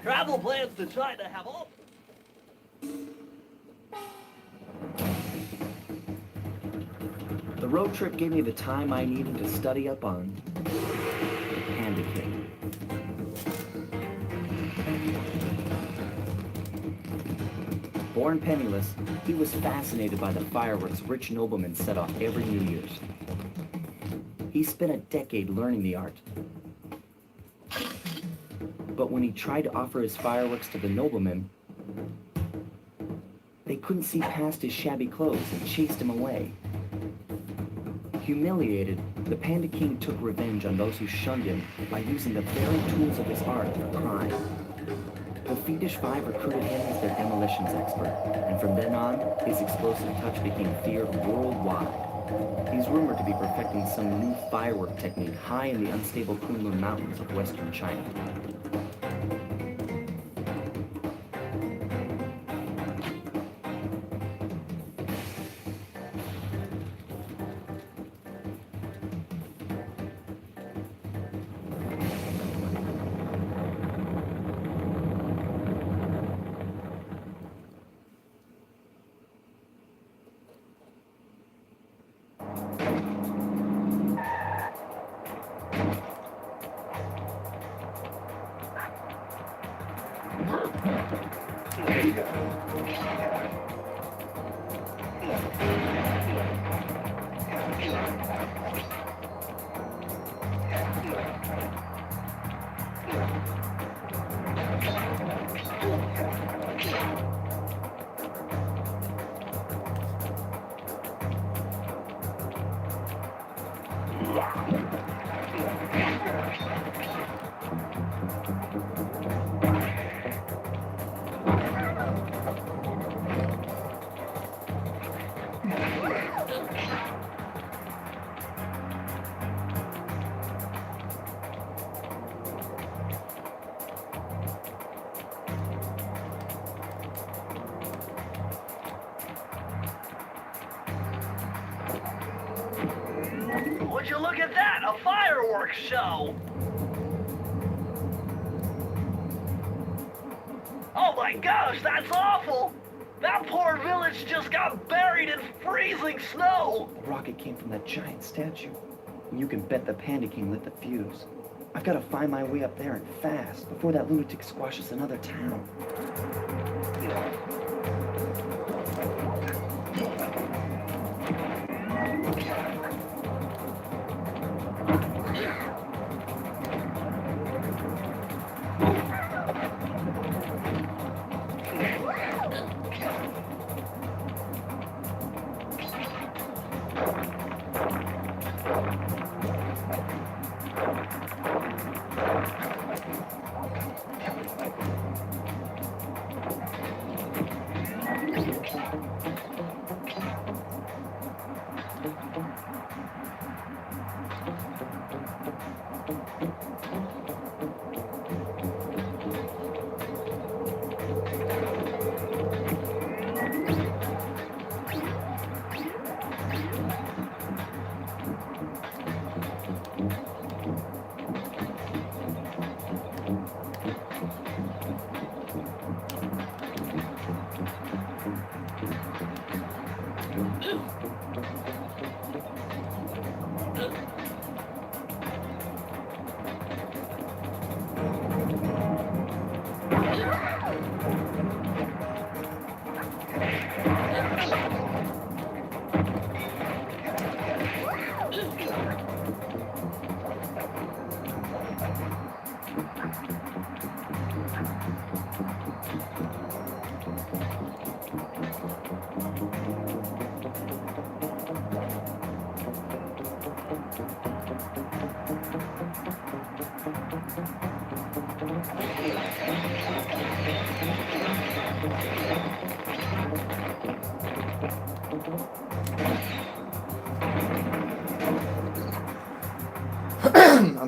Travel plans to China have all... The road trip gave me the time I needed to study up on the Panda King. Born penniless, he was fascinated by the fireworks rich noblemen set off every New Year's. He spent a decade learning the art. But when he tried to offer his fireworks to the noblemen, they couldn't see past his shabby clothes and chased him away. Humiliated, the Panda King took revenge on those who shunned him by using the very tools of his art for crime. The Fiendish Five recruited him as their demolitions expert, and from then on, his explosive touch became feared worldwide. He's rumored to be perfecting some new firework technique high in the unstable Kunlun Mountains of western China. Would you look at that? A fireworks show! Oh my gosh, that's awful! That poor village just got buried in freezing snow! The rocket came from that giant statue. And you can bet the Panda King lit the fuse. I've got to find my way up there and fast before that lunatic squashes another town.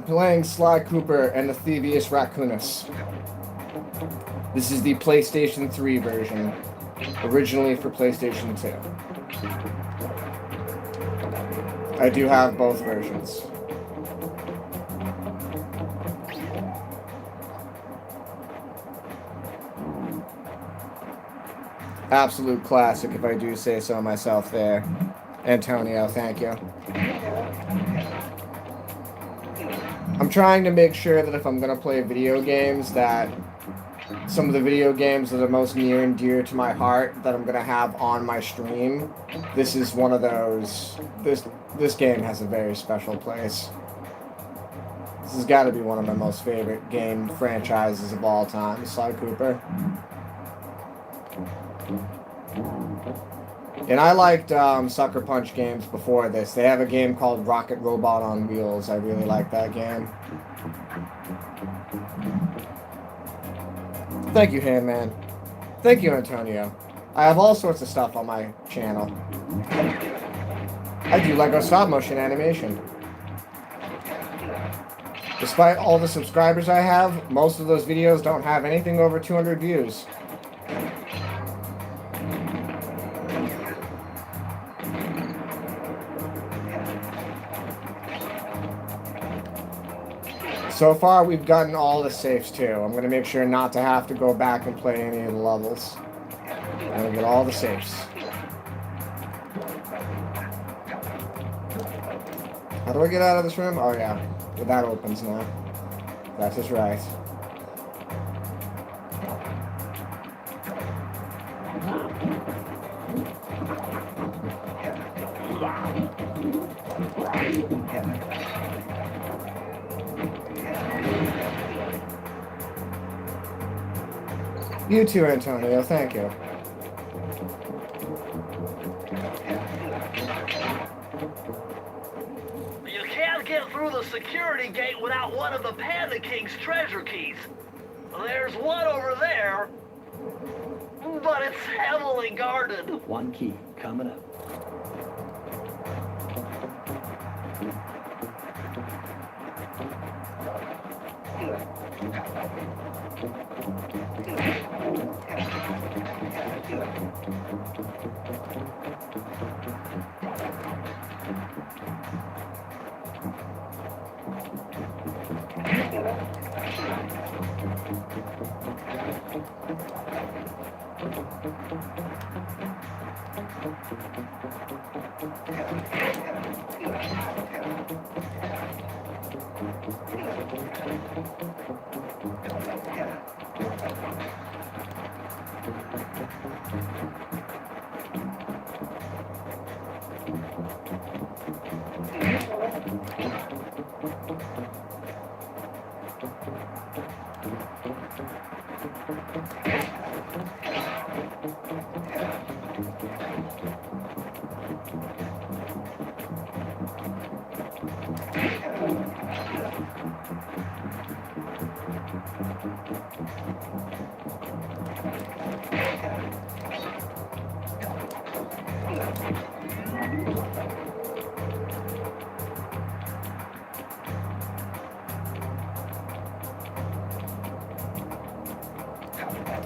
I'm playing Sly Cooper and the Thievius Raccoonus. This is the PlayStation 3 version, originally for PlayStation 2. I do have both versions. Absolute classic, if I do say so myself there. Antonio, thank you. I'm trying to make sure that if I'm going to play video games, that some of the video games that are most near and dear to my heart that I'm going to have on my stream, this is one of those. This game has a very special place. This has got to be one of my most favorite game franchises of all time, Sly Cooper. And I liked Sucker Punch games before this. They have a game called Rocket Robot on Wheels. I really like that game. Thank you, Handman. Thank you, Antonio. I have all sorts of stuff on my channel. I do Lego stop motion animation. Despite all the subscribers I have, most of those videos don't have anything over 200 views. So far, we've gotten all the safes, too. I'm going to make sure not to have to go back and play any of the levels. I'm going to get all the safes. How do I get out of this room? Oh, yeah. Well, that opens now. That's just right. You too, Antonio. Thank you. You can't get through the security gate without one of the Panda King's treasure keys. There's one over there, but it's heavily guarded. One key coming up.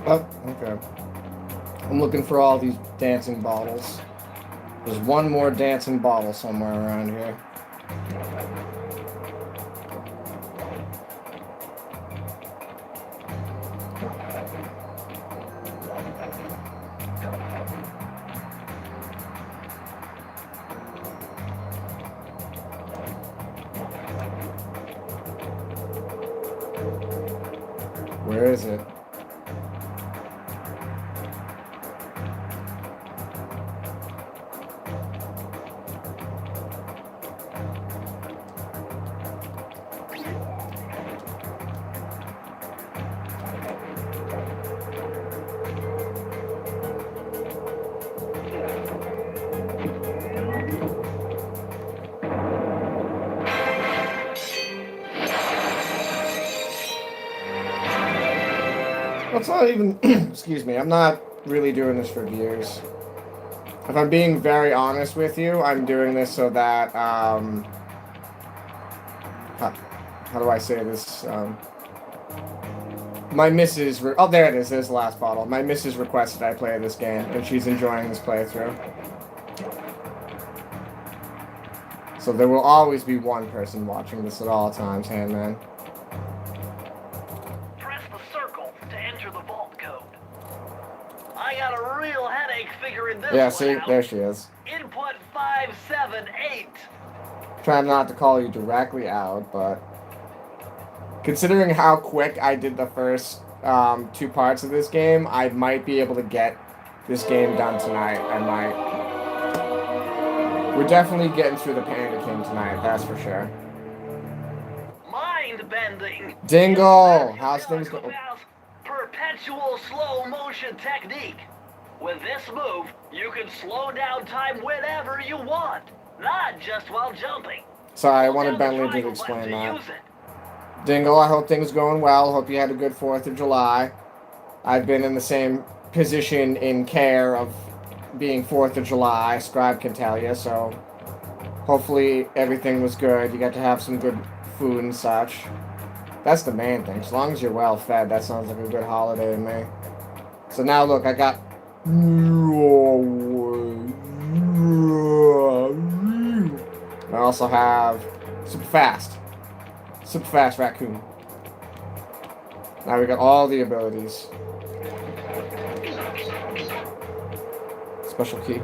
Oh, okay. I'm looking for all these dancing bottles. There's one more dancing bottle somewhere around here. Where is it? It's not even, excuse me, I'm not really doing this for views. If I'm being very honest with you, I'm doing this so that, how do I say this? My missus, oh, there it is, there's the last bottle. My missus requested I play this game, and she's enjoying this playthrough. So there will always be one person watching this at all times, Handman. Press the circle to enter the vault code. I got a real Yeah, one see? out. There she is. Input 578. Trying not to call you directly out, but considering how quick I did the first 2 parts of this game, I might be able to get this game done tonight. I might. We're definitely getting through the Panda King tonight, that's for sure. Mind bending. Dingle! How's things going? Perpetual slow motion technique. With this move, you can slow down time whenever you want, not just while jumping. Sorry, I wanted Bentley to explain that. Dingle, I hope things going well. Hope you had a good 4th of July. I've been in the same position in care of being 4th of July, Scribe can tell you, so hopefully everything was good. You got to have some good food and such. That's the main thing. As long as you're well fed, that sounds like a good holiday to me. So now look, I got... I also have Super Fast Raccoon. Now we got all the abilities. Special key.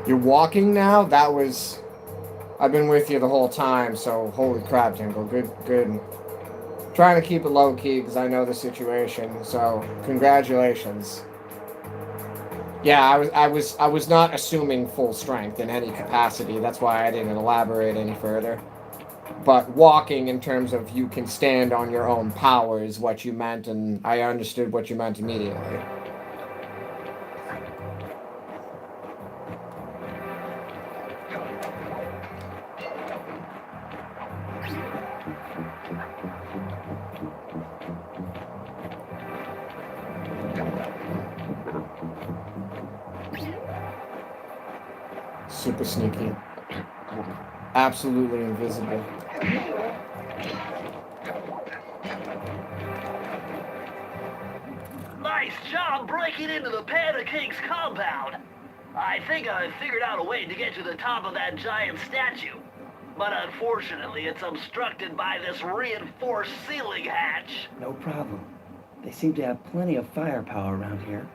You're walking now? That was... I've been with you the whole time, so holy crap, Tingle. Good. Trying to keep it low key because I know the situation, so congratulations. Yeah, I was not assuming full strength in any capacity. That's why I didn't elaborate any further. But walking in terms of you can stand on your own power is what you meant, and I understood what you meant immediately. Super sneaky. Absolutely invisible. Nice job breaking into the Panda King's compound. I think I figured out a way to get to the top of that giant statue. But unfortunately, it's obstructed by this reinforced ceiling hatch. No problem. They seem to have plenty of firepower around here.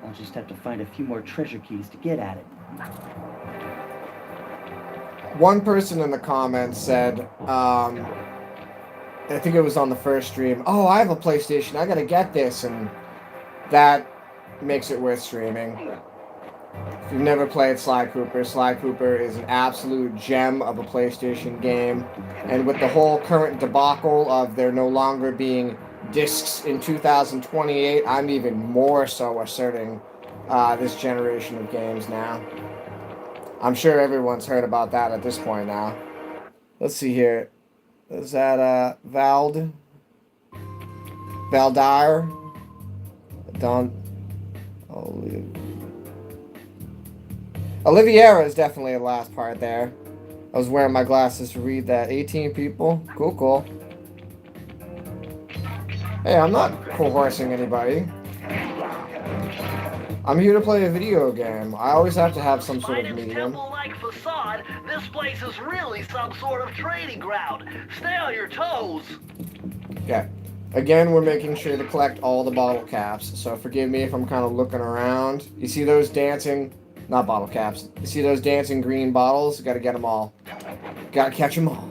I'll just have to find a few more treasure keys to get at it. One person in the comments said, I think it was on the first stream, oh, I have a PlayStation, I gotta get this, and that makes it worth streaming. If you've never played Sly Cooper is an absolute gem of a PlayStation game, and with the whole current debacle of there no longer being discs in 2028, I'm even more so asserting this generation of games now. I'm sure everyone's heard about that at this point now. Let's see here. Is that Valdire? Oliviera is definitely the last part there. I was wearing my glasses to read that. 18 people. Cool. Hey, I'm not coercing anybody. I'm here to play a video game. I always have to have some sort of medium. Temple-like facade, this place is really some sort of training ground. Stay on your toes. Okay. Again, we're making sure to collect all the bottle caps. So forgive me if I'm kind of looking around. You see those dancing... Not bottle caps. You see those dancing green bottles? Gotta get them all. Gotta catch them all.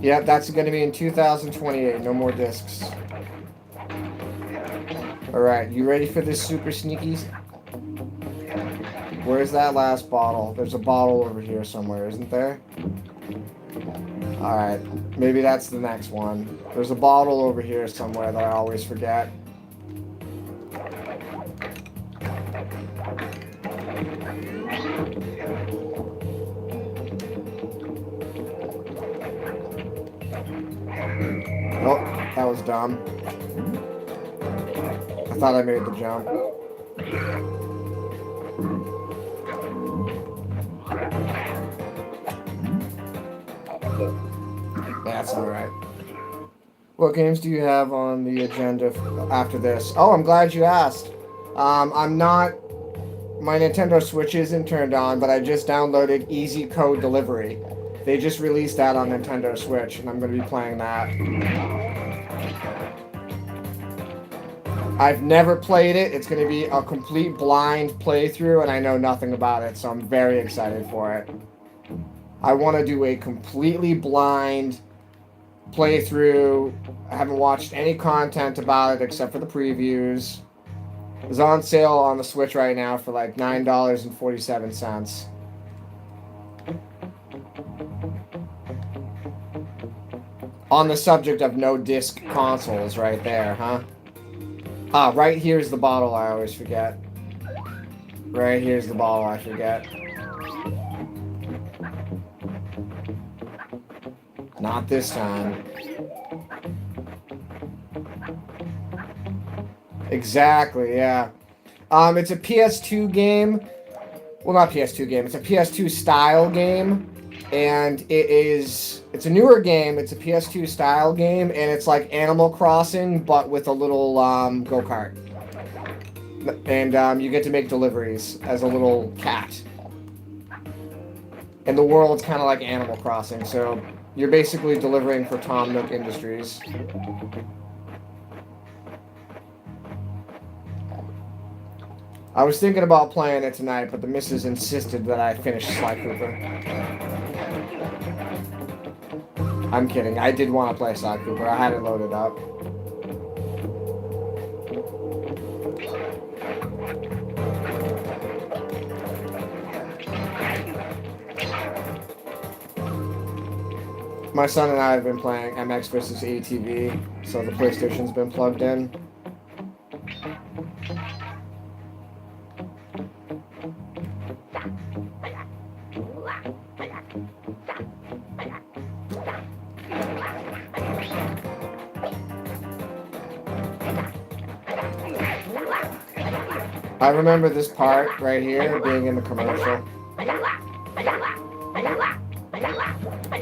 Yep, that's going to be in 2028. No more discs. Alright, you ready for this super sneakies? Where's that last bottle? There's a bottle over here somewhere, isn't there? Alright, maybe that's the next one. There's a bottle over here somewhere that I always forget. Oh, that was dumb. I thought I made the jump. That's alright. What games do you have on the agenda after this? Oh, I'm glad you asked. I'm not... My Nintendo Switch isn't turned on, but I just downloaded Easy Code Delivery. They just released that on Nintendo Switch, and I'm going to be playing that. I've never played it. It's going to be a complete blind playthrough, and I know nothing about it, so I'm very excited for it. I want to do a completely blind playthrough. I haven't watched any content about it except for the previews. It's on sale on the Switch right now for like $9.47. On the subject of no disc consoles right there, huh? Ah, right here's the bottle I always forget. Right here's the bottle I forget. Not this time. Exactly, yeah. It's a PS2 game. Well, not PS2 game. It's a PS2 style game. And it's a newer game. It's a PS2 style game. And it's like Animal Crossing, but with a little go-kart. And you get to make deliveries as a little cat. And the world's kind of like Animal Crossing. So you're basically delivering for Tom Nook Industries. I was thinking about playing it tonight, but the missus insisted that I finish Sly Cooper. I'm kidding. I did want to play Sly Cooper. I had it loaded up. My son and I have been playing MX vs. ATV, so the PlayStation's been plugged in. I remember this part right here being in the commercial.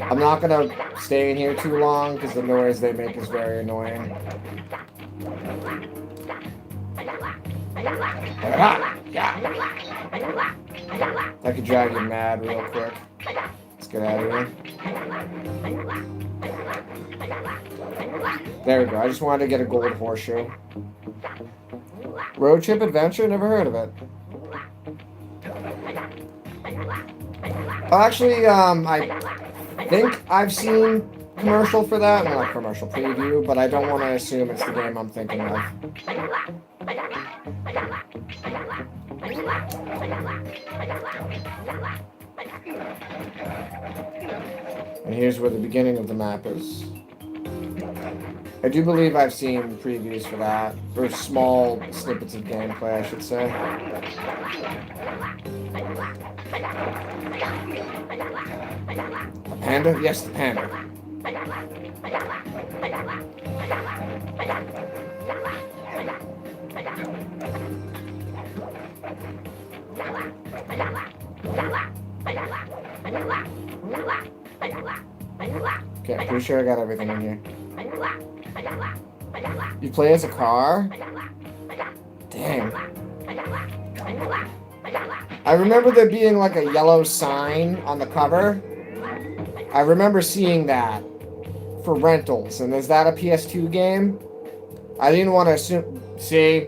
I'm not gonna stay in here too long because the noise they make is very annoying. I could drive you mad real quick. Let's get out of here. There we go. I just wanted to get a gold horseshoe. Road Trip Adventure? Never heard of it. Oh, actually, I think I've seen commercial for that. Well, not commercial, preview, but I don't want to assume it's the game I'm thinking of. And here's where the beginning of the map is. I do believe I've seen previews for that, or small snippets of gameplay, I should say. A panda? Yes, the panda. Okay, pretty sure I got everything in here. You play as a car? Dang. I remember there being like a yellow sign on the cover. I remember seeing that for rentals. And is that a PS2 game? I didn't want to assume... See?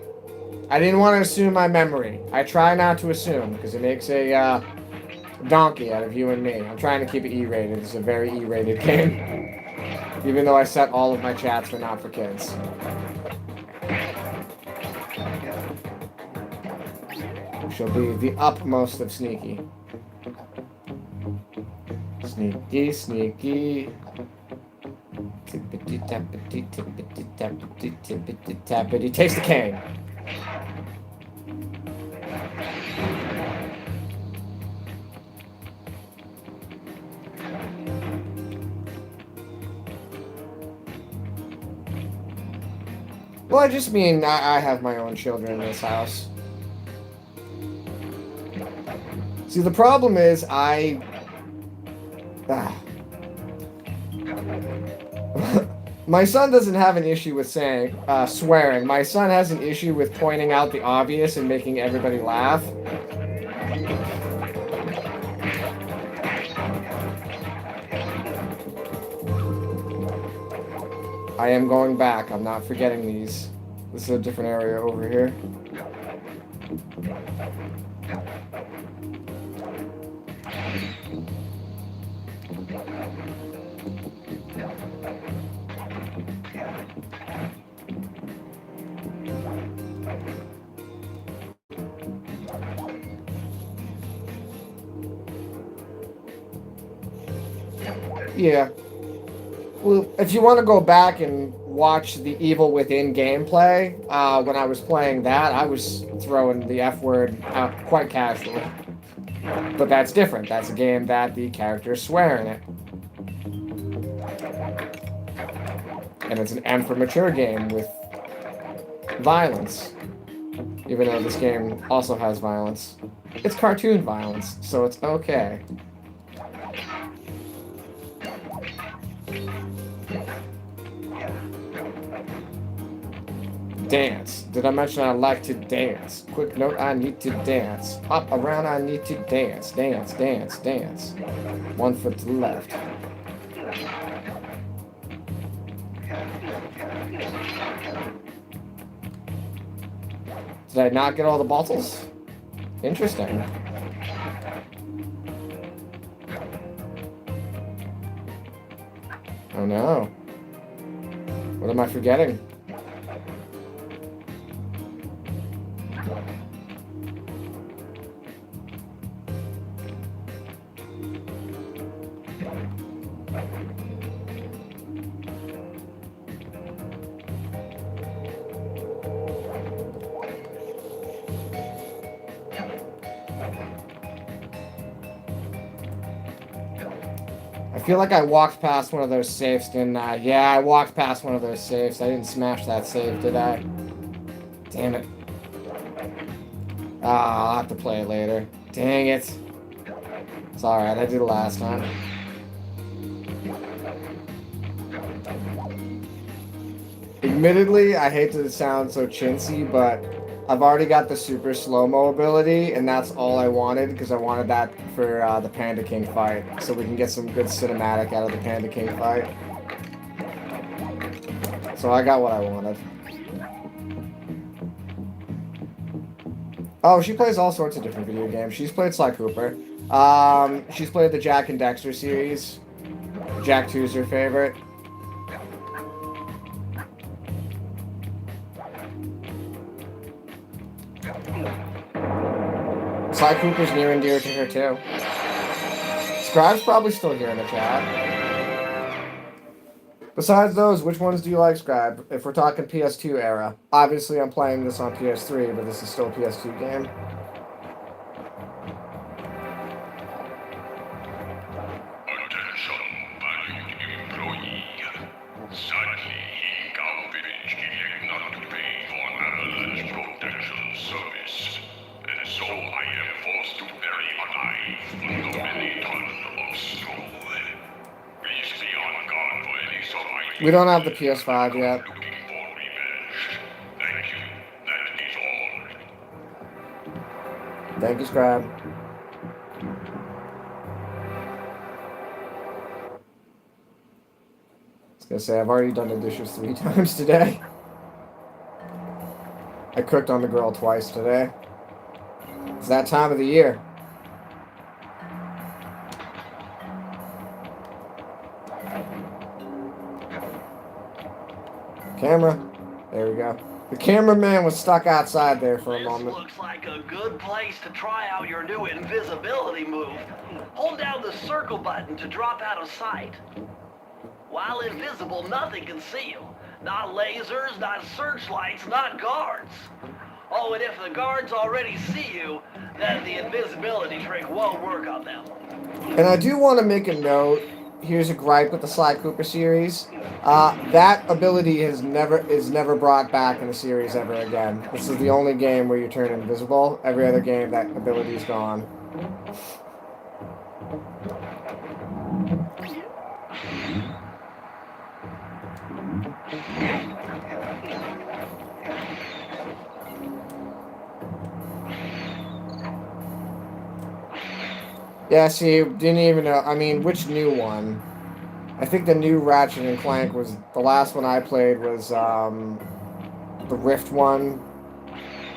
I didn't want to assume my memory. I try not to assume because it makes a donkey out of you and me. I'm trying to keep it E-rated. It's a very E-rated game. Even though I set all of my chats for not for kids. We shall be the utmost of sneaky. Sneaky, sneaky. Tippity tappity, tippity tappity, tippity tappity. Taste the cane. Well, I just mean I have my own children in this house. See, the problem is My son doesn't have an issue with saying swearing. My son has an issue with pointing out the obvious and making everybody laugh. I am going back. I'm not forgetting these. This is a different area over here. Yeah. Well, if you want to go back and watch the Evil Within gameplay, when I was playing that, I was throwing the F word out quite casually. But that's different. That's a game that the characters swear in it. And it's an M for mature game with violence. Even though this game also has violence. It's cartoon violence, so it's okay. Dance. Did I mention I like to dance? Quick note, I need to dance. Hop around, I need to dance. Dance, dance, dance. 1 foot to the left. Did I not get all the bottles? Interesting. Oh no. What am I forgetting? I feel like I walked past one of those safes, didn't I? Yeah, I walked past one of those safes. I didn't smash that safe, did I? Damn it. Ah, I'll have to play it later. Dang it. It's alright, I did it last time. Admittedly, I hate to sound so chintzy, but I've already got the super slow-mo ability, and that's all I wanted, because I wanted that for the Panda King fight, so we can get some good cinematic out of the Panda King fight. So I got what I wanted. Oh, she plays all sorts of different video games. She's played Sly Cooper. She's played the Jack and Dexter series. Jack 2's her favorite. Sly Cooper's near and dear to her, too. Scribe's probably still here in the chat. Besides those, which ones do you like, Scribe? If we're talking PS2 era. Obviously, I'm playing this on PS3, but this is still a PS2 game. We don't have the PS5 yet. Thank you, Scribe. I was gonna say, I've already done the dishes 3 times today. I cooked on the grill twice today. It's that time of the year. Camera. There we go. The cameraman was stuck outside there for a moment. This looks like a good place to try out your new invisibility move. Hold down the circle button to drop out of sight. While invisible, nothing can see you. Not lasers, not searchlights, not guards. Oh, and if the guards already see you, then the invisibility trick won't work on them. And I do want to make a note. Here's a gripe with the Sly Cooper series. That ability is never brought back in the series ever again. This is the only game where you turn invisible. Every other game, that ability is gone. Yeah, see, didn't even know. I mean, which new one? I think the new Ratchet and Clank was the last one I played was the Rift one.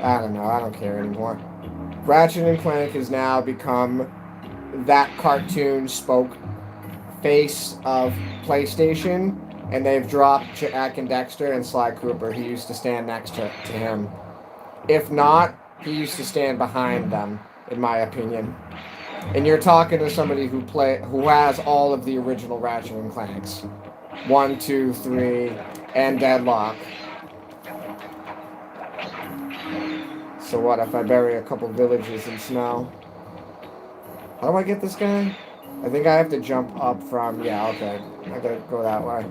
I don't know. I don't care anymore. Ratchet and Clank has now become that cartoon spoke face of PlayStation, and they've dropped Jack and Dexter and Sly Cooper. He used to stand next to him. If not, he used to stand behind them, in my opinion. And you're talking to somebody who has all of the original Ratchet and Clanks. 1, 2, 3, and Deadlock. So what if I bury a couple villages in snow? How do I get this guy? I think I have to jump up from... Yeah, okay. I gotta go that way.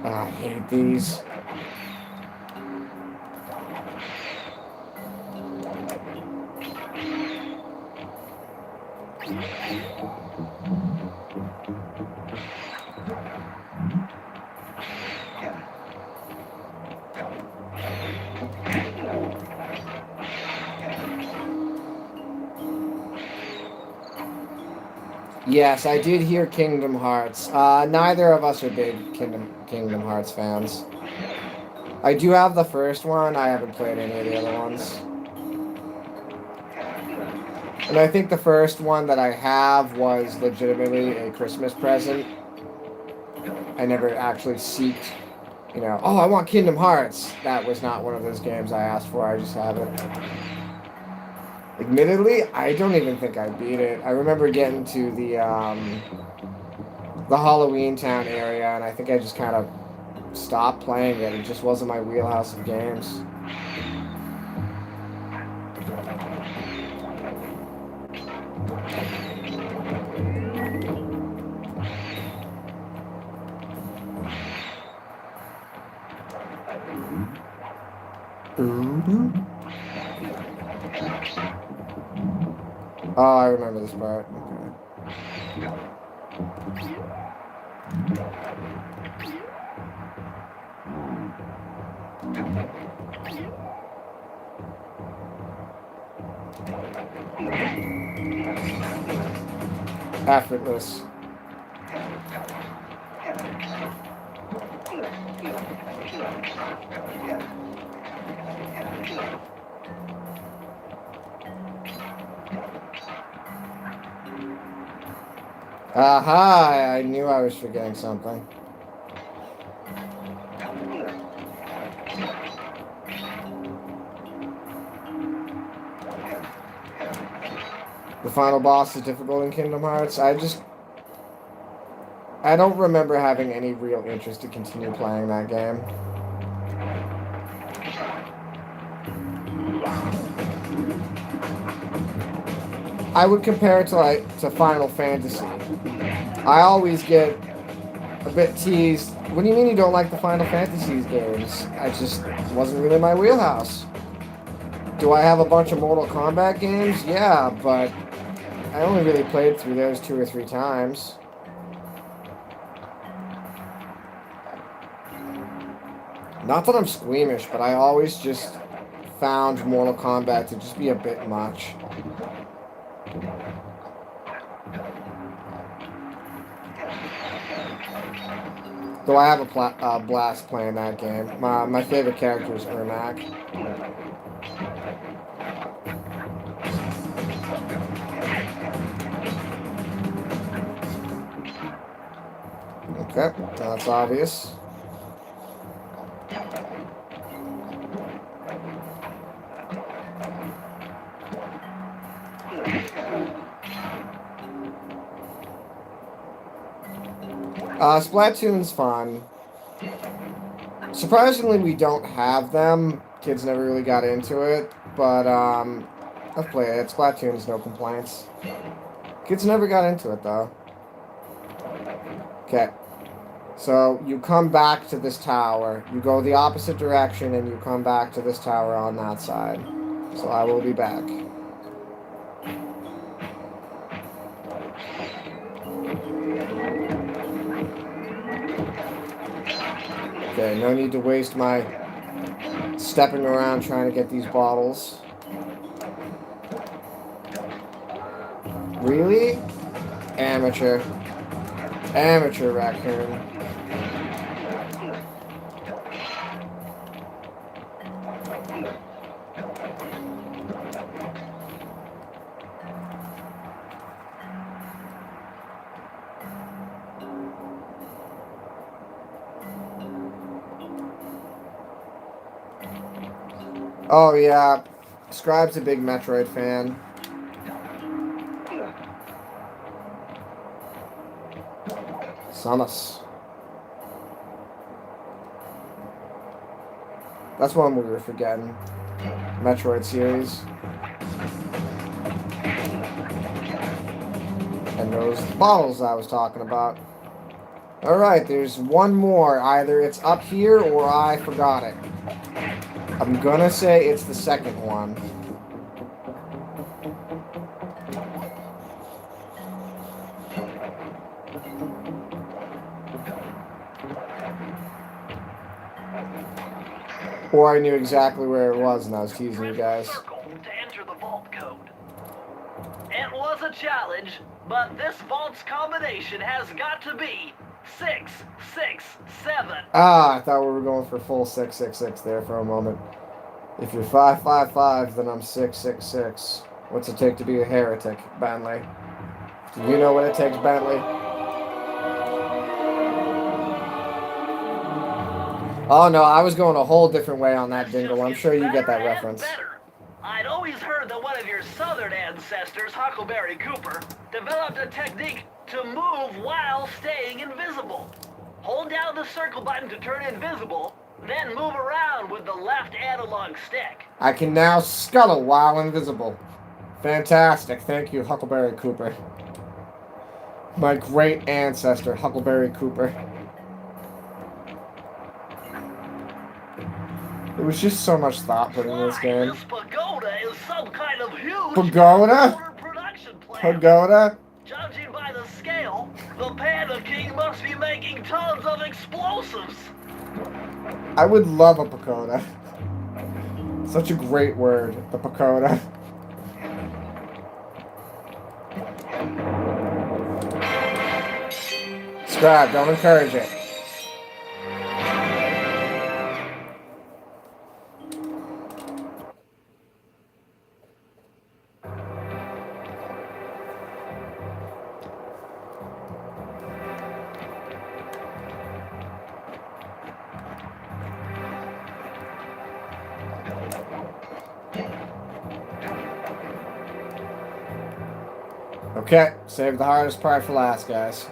I hate these. Yes, I did hear Kingdom Hearts. Neither of us are big Kingdom Hearts fans. I do have the first one. I haven't played any of the other ones. And I think the first one that I have was legitimately a Christmas present. I never actually seeked, you know, oh, I want Kingdom Hearts. That was not one of those games I asked for. I just have it. Admittedly, I don't even think I beat it. I remember getting to the Halloween Town area, and I think I just kind of stopped playing it. It just wasn't my wheelhouse of games. Oh, I remember this part. Okay. Effortless. Aha! I knew I was forgetting something. The final boss is difficult in Kingdom Hearts. I don't remember having any real interest to continue playing that game. I would compare it to Final Fantasy. I always get a bit teased. What do you mean you don't like the Final Fantasy games? I just wasn't really my wheelhouse. Do I have a bunch of Mortal Kombat games? Yeah, but I only really played through those 2 or 3 times. Not that I'm squeamish, but I always just found Mortal Kombat to just be a bit much. Though I have a blast playing that game. My favorite character is Ermac. Okay, that's obvious. Splatoon's fun. Surprisingly, we don't have them Kids never really got into it, but I've played it. Splatoon's no complaints. Kids never got into it though. Okay. So you come back to this tower. You go the opposite direction and you come back to this tower on that side. So I will be back. Okay, no need to waste my stepping around trying to get these bottles. Really? Amateur. Amateur raccoon. Oh yeah, Scribe's a big Metroid fan. Samus. That's one we were forgetting. Metroid series. And those bottles I was talking about. Alright, there's one more. Either it's up here or I forgot it. I'm gonna say it's the second one. Or I knew exactly where it was and I was teasing you guys. Circle to enter the vault code. It was a challenge, but this vault's combination has got to be 667. Ah, I thought we were going for full 666 there for a moment. If you're 555, then I'm 666. What's it take to be a heretic, Bentley? Do you know what it takes, Bentley? Oh no, I was going a whole different way on that dingle. I'm sure you get that reference. Better. I'd always heard that one of your southern ancestors, Huckleberry Cooper, developed a technique to move while staying invisible. Hold down the circle button to turn invisible, then move around with the left analog stick. I can now scuttle while invisible. Fantastic. Thank you, Huckleberry Cooper. My great ancestor, Huckleberry Cooper. There was just so much thought put in this game. This pagoda is some kind of huge Pagoda? production plant. Pagoda? Judging by the scale, the Panda King must be making tons of explosives. I would love a pagoda. Such a great word, the pagoda. Scribe, don't encourage it. Okay, save the hardest part for last, guys.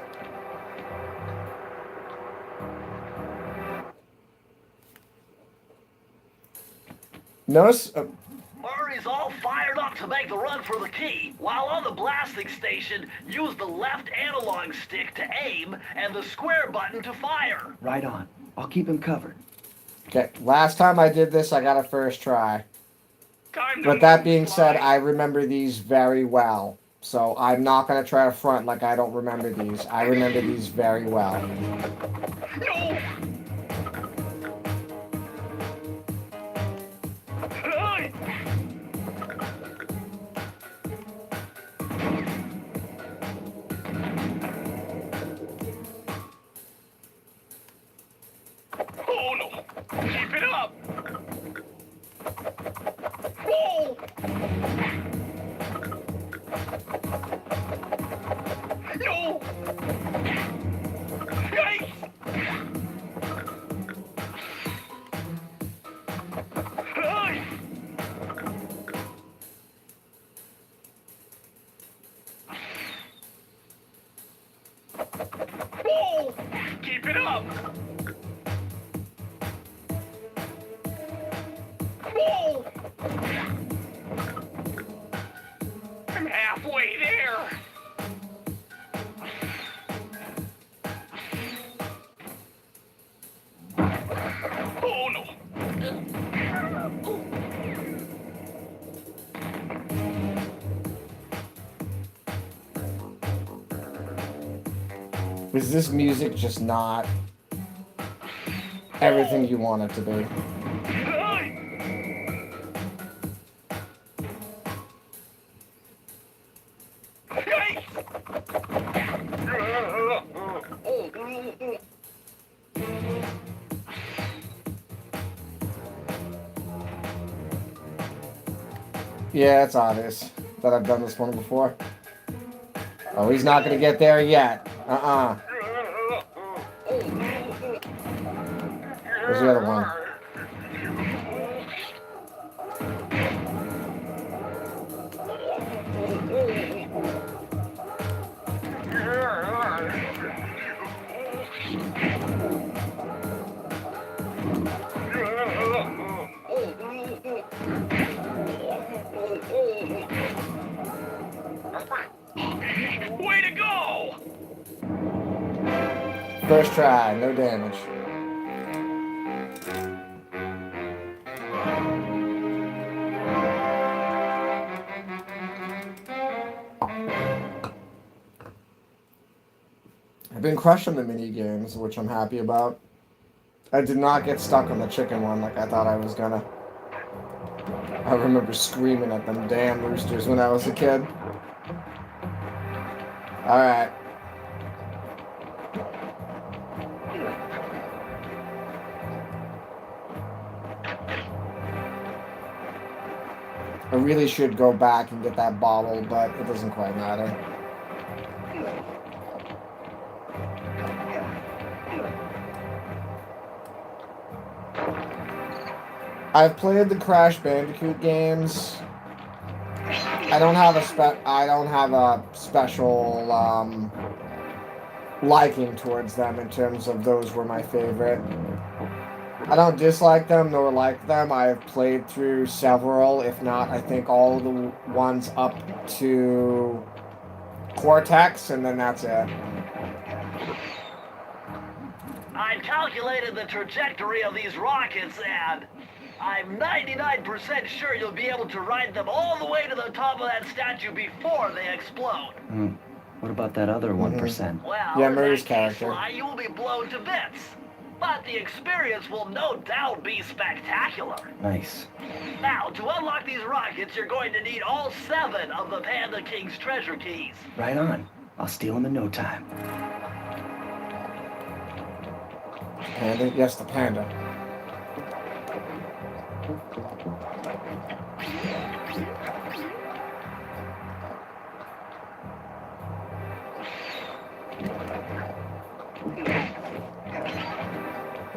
Notice... Murray's all fired up to make the run for the key, while on the blasting station, use the left analog stick to aim and the square button to fire. Right on. I'll keep him covered. Okay, last time I did this, I got a first try. But that being said, I remember these very well. So I'm not going to try to front like I don't remember these. I remember these very well. No! Oh no! Keep it up! Whoa! No! Yikes! Hey! Whoa! Keep it up! Is this music just not everything you want it to be? Yeah, it's obvious that I've done this one before. Oh, he's not gonna get there yet. Where's the other one? Way to go! First try, no damage. I've been crushing the mini games, which I'm happy about. I did not get stuck on the chicken one like I thought I was gonna. I remember screaming at them damn roosters when I was a kid. Alright. I really should go back and get that bottle, but it doesn't quite matter. I've played the Crash Bandicoot games. I don't have a special liking towards them in terms of those were my favorite. I don't dislike them nor like them. I've played through several, if not, I think all of the ones up to Cortex, and then that's it. I've calculated the trajectory of these rockets, and I'm 99% sure you'll be able to ride them all the way to the top of that statue before they explode. What about that other 1%? Well, Yeah, in Murray's that case, character. Sly, you will be blown to bits. But the experience will no doubt be spectacular. Nice. Now, to unlock these rockets, you're going to need all 7 of the Panda King's treasure keys. Right on. I'll steal them in no time. Panda? Yes, the panda.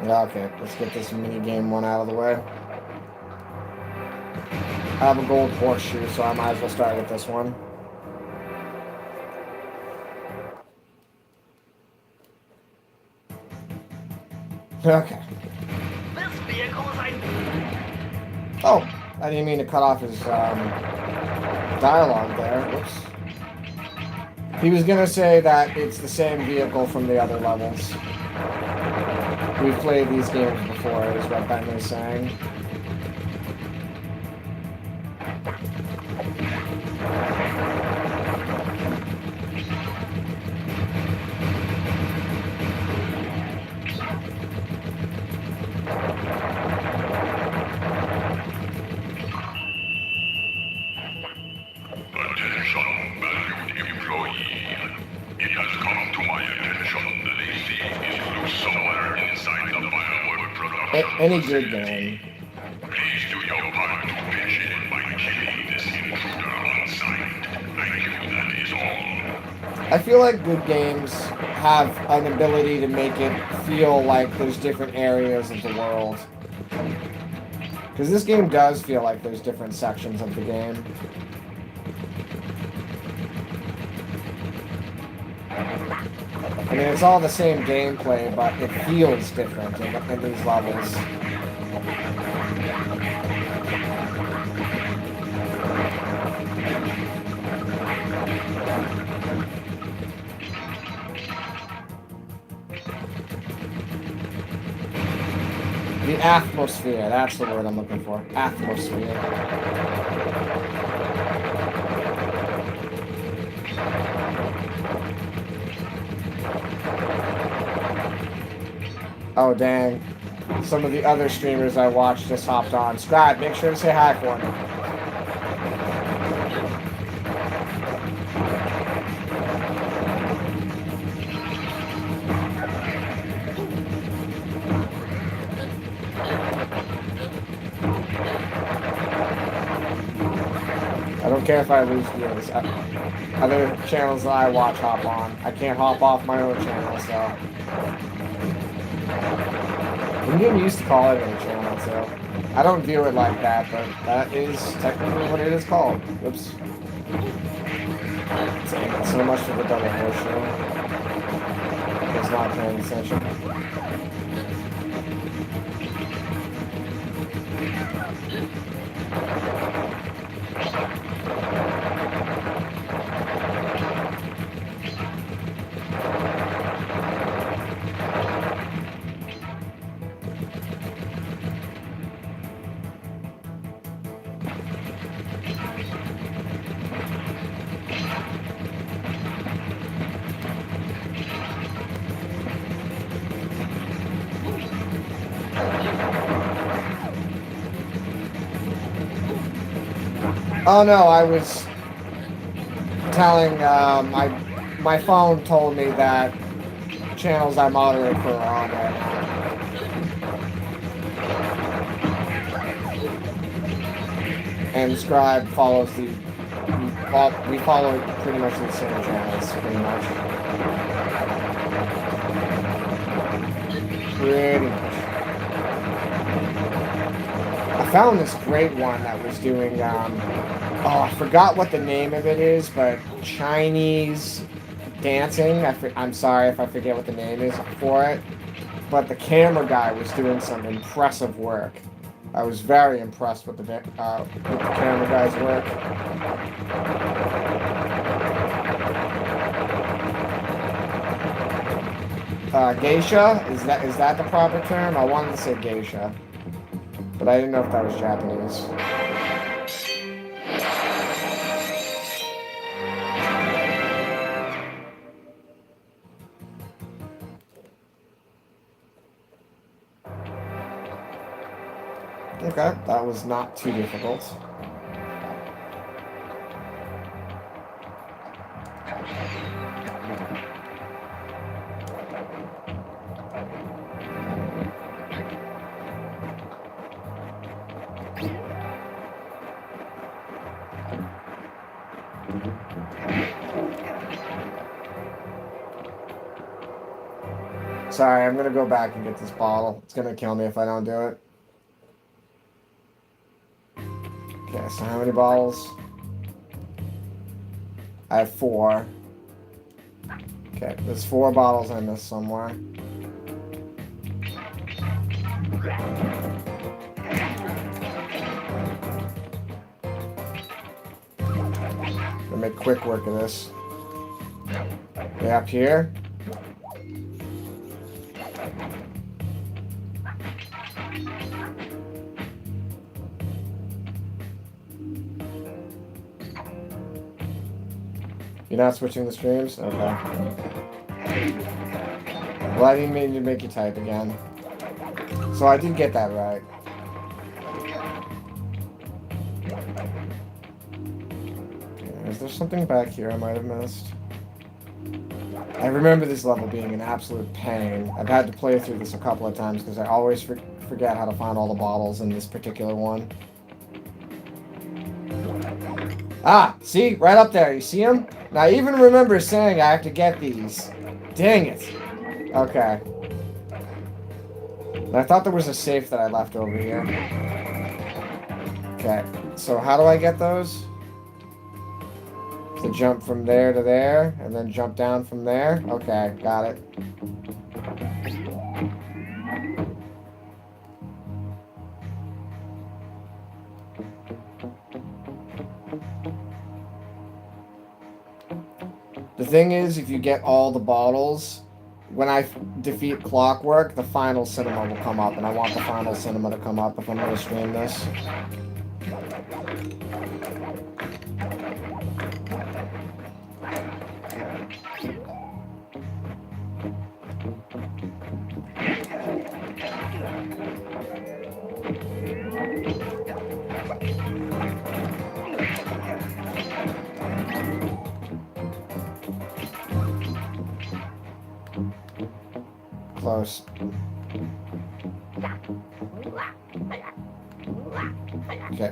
Okay, let's get this mini game one out of the way. I have a gold horseshoe, so I might as well start with this one. Okay. This vehicle is Oh, I didn't mean to cut off his dialogue there. Whoops. He was gonna say that it's the same vehicle from the other levels. We've played these games before, is what Ben was saying. Attention, valued employee. It has come to my attention that a thief is loose somewhere inside the firewood production. Any good game. Please do your part to pitch in by killing this intruder on sight. Thank you, that is all. I feel like good games have an ability to make it feel like there's different areas of the world. Because this game does feel like there's different sections of the game. I mean, it's all the same gameplay, but it feels different in these levels. The atmosphere, that's the word I'm looking for. Atmosphere. Oh, dang. Some of the other streamers I watched just hopped on. Scribe, make sure to say hi for me. I don't care if I lose viewers. Other channels that I watch hop on. I can't hop off my own channel, so. I'm getting used to calling it a channel, so. I don't view it like that, but that is technically what it is called. Whoops. So much for the double horseshoe. It's not paying attention. Oh no, I was telling, my phone told me that channels I moderate for are on right now. And Scribe follows the, we follow pretty much the same channels, pretty much. Pretty much. I found this great one that was doing, oh, I forgot what the name of it is, but Chinese dancing. I'm sorry if I forget what the name is for it. But the camera guy was doing some impressive work. I was very impressed with the camera guy's work. Geisha? Is that the proper term? I wanted to say geisha. But I didn't know if that was Japanese. Okay, that was not too difficult. Sorry, I'm gonna go back and get this bottle. It's gonna kill me if I don't do it. Okay, so how many bottles? I have 4. Okay, there's 4 bottles I missed somewhere. Gonna make quick work of this. Okay, up here. You're not switching the streams? Okay. Well, I didn't mean to make you type again. So I did get that right. Okay, is there something back here I might have missed? I remember this level being an absolute pain. I've had to play through this a couple of times because I always forget how to find all the bottles in this particular one. Ah, see? Right up there. You see them? Now, I even remember saying I have to get these. Dang it. Okay. I thought there was a safe that I left over here. Okay. So how do I get those? To jump from there to there, and then jump down from there? Okay, got it. The thing is, if you get all the bottles, when I defeat Clockwork, the final cinema will come up, and I want the final cinema to come up if I'm going to stream this. close. Okay.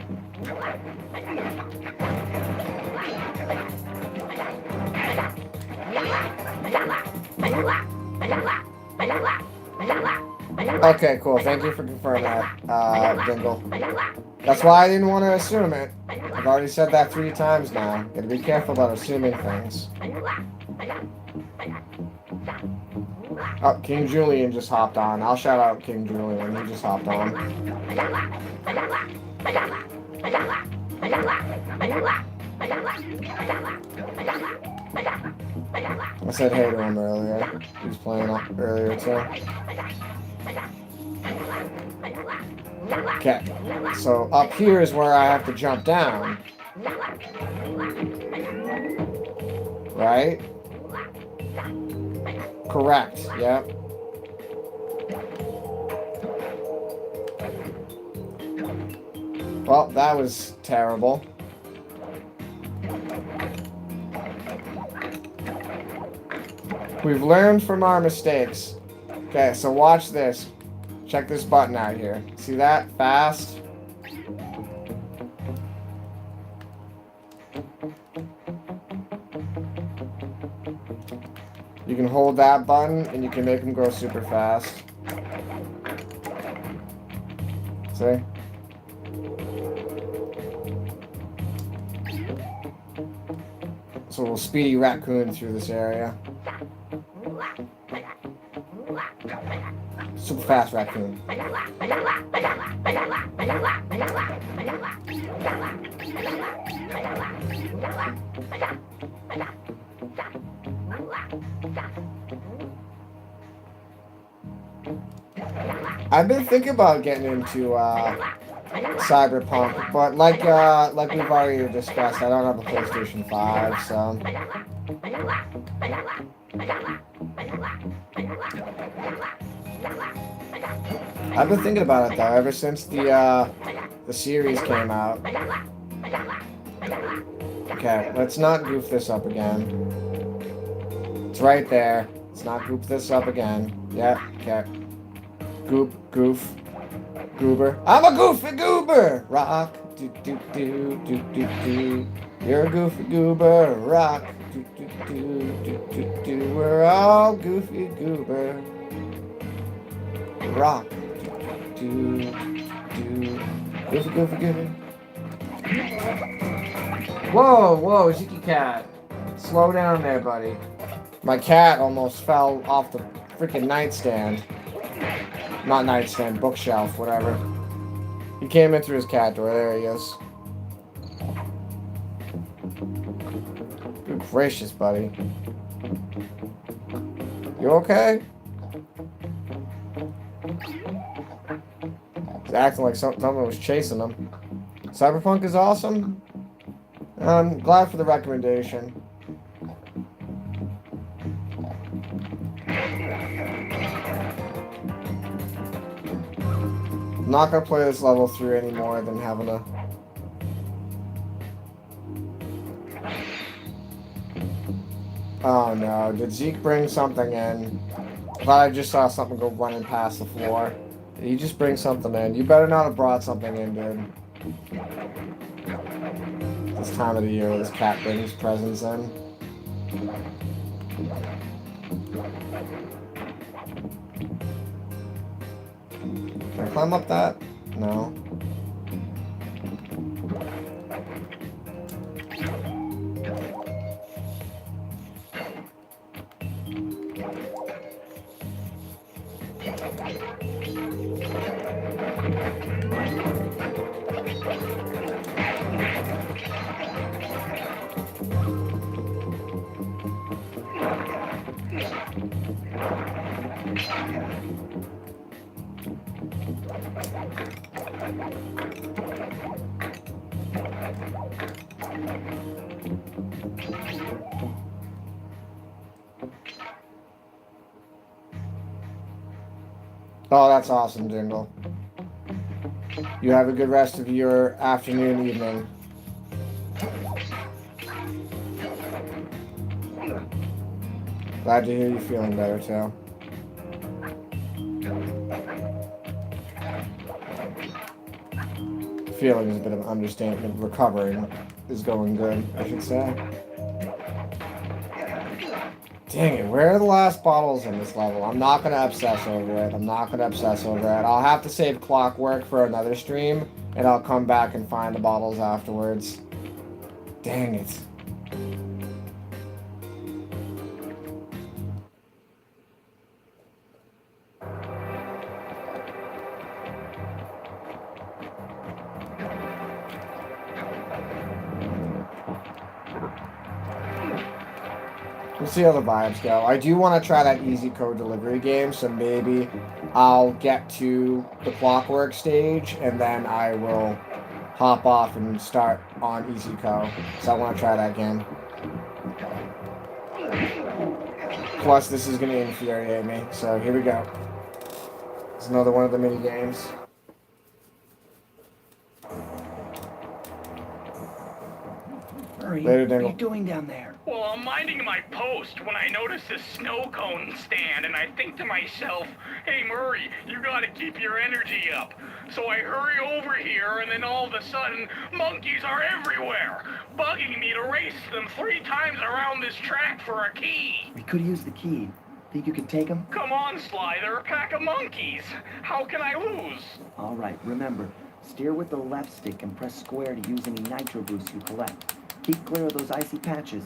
Okay, cool. Thank you for confirming that, Dingle. That's why I didn't want to assume it. I've already said that 3 times now. Gotta be careful about assuming things. Oh, King Julian just hopped on. I'll shout out King Julian. He just hopped on. I said hey to him earlier. He was playing earlier too. Okay, so up here is where I have to jump down. Right? Correct, yep. Well, that was terrible. We've learned from our mistakes. Okay, so watch this. Check this button out here. See that? Fast. You can hold that button and you can make them go super fast. See? So we'll speedy raccoon through this area. Super fast raccoon. I've been thinking about getting into Cyberpunk, but like we've already discussed, I don't have a PlayStation 5, so. I've been thinking about it though, ever since the series came out. Okay, let's not goof this up again. It's right there. Let's not goof this up again. Yeah, okay. Goof. Goober. I'm a goofy goober! Rock. Do do do do do do. You're a goofy goober. Rock. Do do do do do do. We're all goofy goober. Rock. Do do. Goofy goofy goober. Whoa, Ziki Cat. Slow down there, buddy. My cat almost fell off the freaking nightstand. Not nightstand, bookshelf, whatever. He came in through his cat door. There he is. Good gracious, buddy. You okay? He's acting like someone was chasing him. Cyberpunk is awesome. I'm glad for the recommendation. I'm not gonna play this level through any more than having to. Oh no, did Zeke bring something in? I thought I just saw something go running past the floor. Did he just bring something in? You better not have brought something in, dude. This time of the year, this cat brings presents in. Can I climb up that? No. Oh, that's awesome, Jingle. You have a good rest of your afternoon, evening. Glad to hear you feeling better, too. Feeling is a bit of an understatement. Recovering is going good, I should say. Dang it, where are the last bottles in this level? I'm not going to obsess over it. I'll have to save Clockwork for another stream, and I'll come back and find the bottles afterwards. Dang it. We'll see how the vibes go. I do want to try that easy code delivery game, so maybe I'll get to the Clockwork stage, and then I will hop off and start on easy code. So I want to try that game. Plus, this is going to infuriate me, so here we go. It's another one of the mini games. Murray, Later, what are Dingle. you doing down there? Well, I'm minding my post when I notice this snow cone stand, and I think to myself, hey Murray, you gotta keep your energy up. So I hurry over here, and then all of a sudden, monkeys are everywhere, bugging me to race them 3 times around this track for a key. We could use the key. Think you can take him? Come on, Sly, they're a pack of monkeys. How can I lose? All right, remember, steer with the left stick and press square to use any nitro boosts you collect. Keep clear of those icy patches.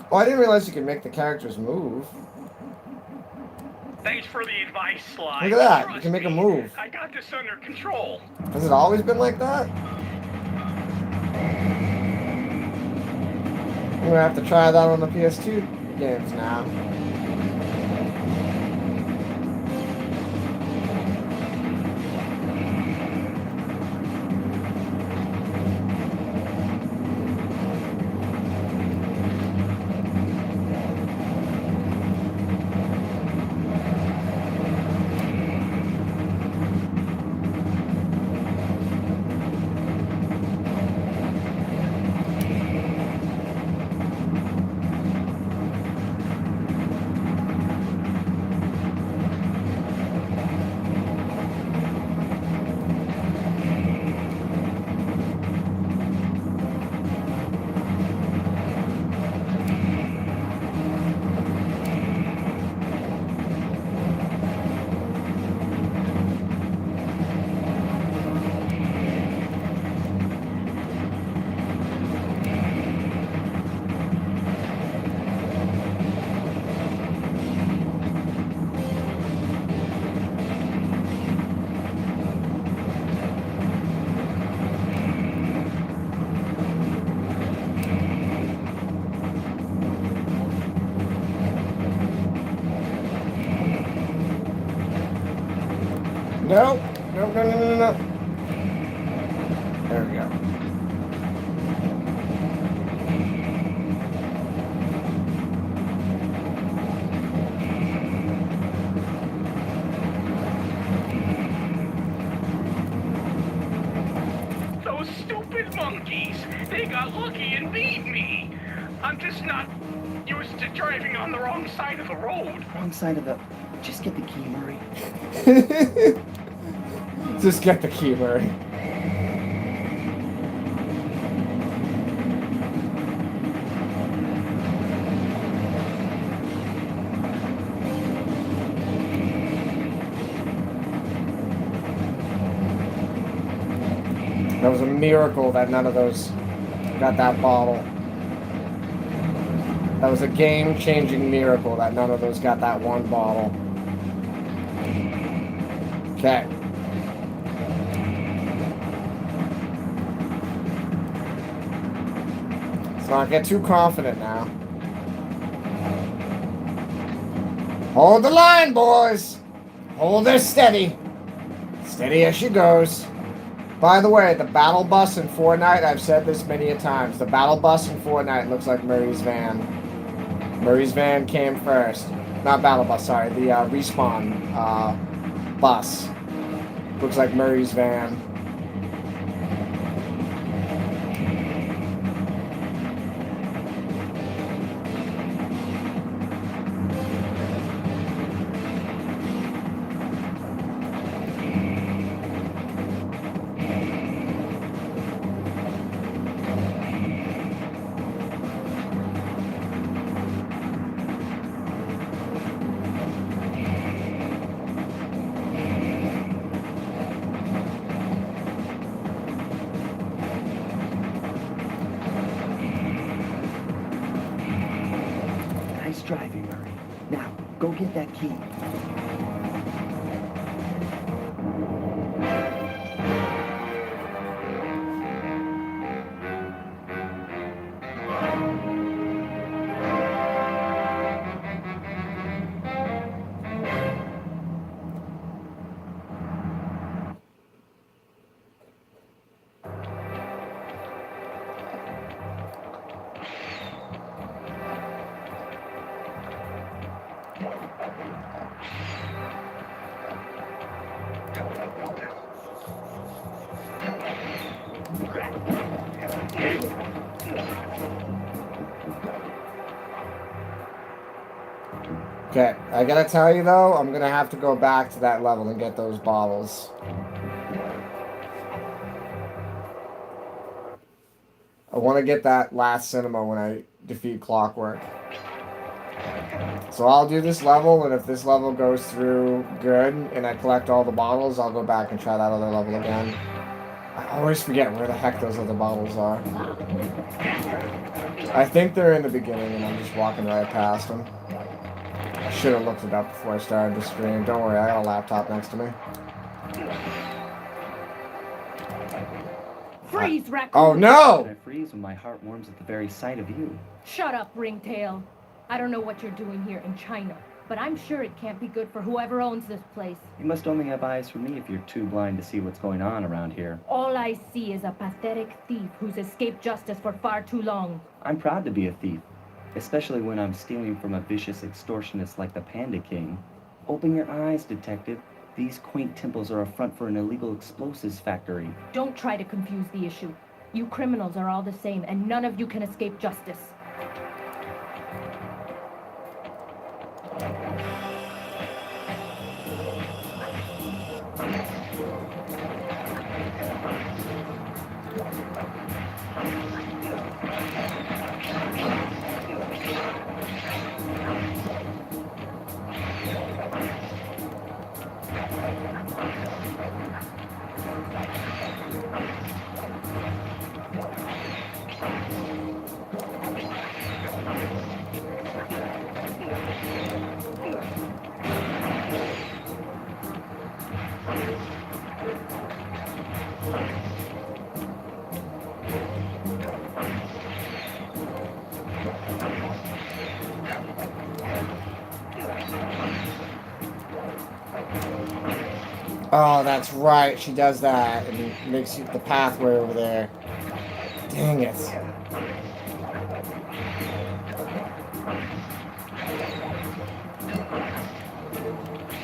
Oh, I didn't realize you could make the characters move. Thanks for the advice, Sly. Look at that, you Trust can make a me, move. I got this under control. Has it always been like that? I'm gonna have to try that on the PS2 games now. No. No. There we go. Those stupid monkeys! They got lucky and beat me! I'm just not used to driving on the wrong side of the road. Wrong side of the... Just get the key, Murray. Just get the key, Murray. That was a miracle that none of those got that bottle. That was a game-changing miracle that none of those got that one bottle. Okay. Let's not get too confident now. Hold the line, boys! Hold her steady. Steady as she goes. By the way, the battle bus in Fortnite, I've said this many a times, the battle bus in Fortnite looks like Murray's van. Murray's van came first. Not battle bus, sorry, the respawn bus. Looks like Murray's van. driving, Murray. Now, go get that key. Okay, I gotta tell you though, I'm gonna have to go back to that level and get those bottles. I want to get that last cinema when I defeat Clockwork. So I'll do this level, and if this level goes through good and I collect all the bottles, I'll go back and try that other level again. I always forget where the heck those other bottles are. I think they're in the beginning and I'm just walking right past them. I should have looked it up before I started the stream. Don't worry, I got a laptop next to me. Freeze, raccoon! Oh no! I freeze when my heart warms at the very sight of you. Shut up, Ringtail. I don't know what you're doing here in China, but I'm sure it can't be good for whoever owns this place. You must only have eyes for me if you're too blind to see what's going on around here. All I see is a pathetic thief who's escaped justice for far too long. I'm proud to be a thief, especially when I'm stealing from a vicious extortionist like the Panda King. Open your eyes, detective. These quaint temples are a front for an illegal explosives factory. Don't try to confuse the issue. You criminals are all the same, and none of you can escape justice. Oh, that's right. She does that and makes you the pathway over there. Dang it.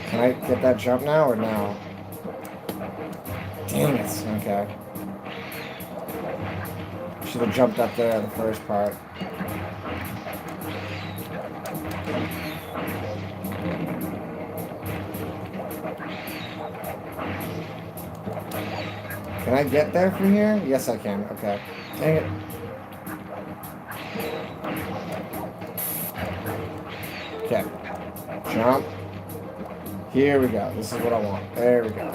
Can I get that jump now or no? Dang it. Okay. Should have jumped up there the first part. Can I get there from here? Yes, I can. Okay. Dang it. Okay. Jump. Here we go. This is what I want. There we go.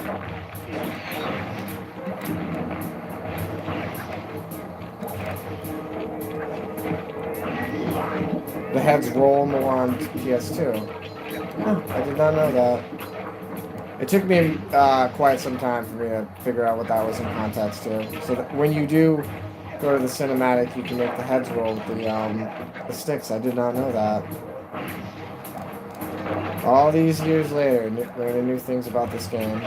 The heads roll more on PS2. Huh, I did not know that. It took me quite some time for me to figure out what that was in context too. So that when you do go to the cinematic, you can make the heads roll with the sticks. I did not know that. All these years later, learning new things about this game.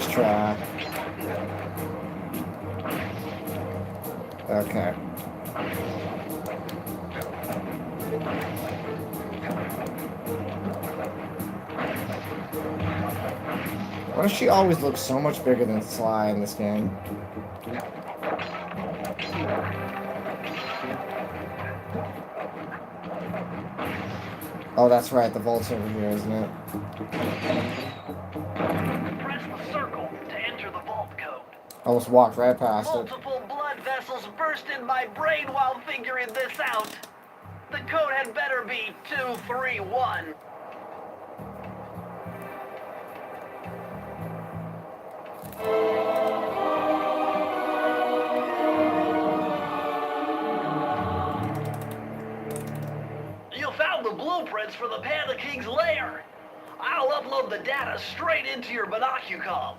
First try. Okay. Why does she always look so much bigger than Sly in this game? Oh, that's right. The vault's over here, isn't it? Press the circle to enter the vault code. I almost walked right past it. Multiple blood vessels burst in my brain while figuring this out. The code had better be 231. You found the blueprints for the Panda King's lair. I'll upload the data straight into your binocucom.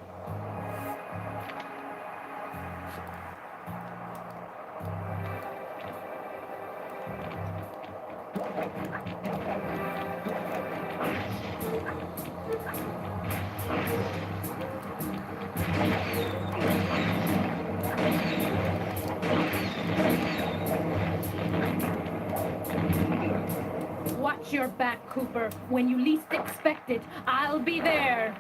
Watch your back, Cooper. When you least expect it, I'll be there.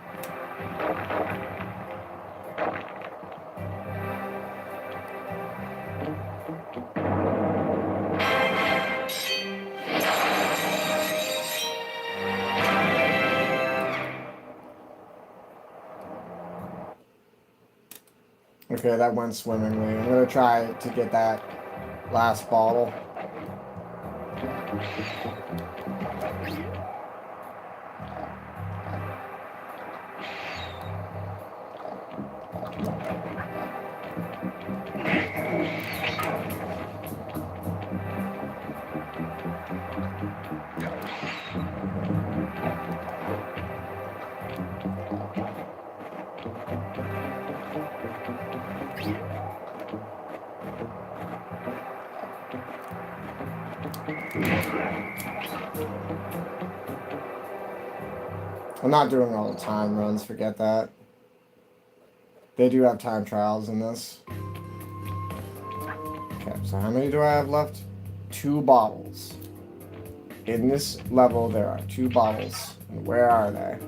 Okay, that went swimmingly. I'm gonna try to get that last bottle. I'm not doing all the time runs, forget that. They do have time trials in this. Okay, so how many do I have left? 2 bottles. In this level, there are 2 bottles. And where are they?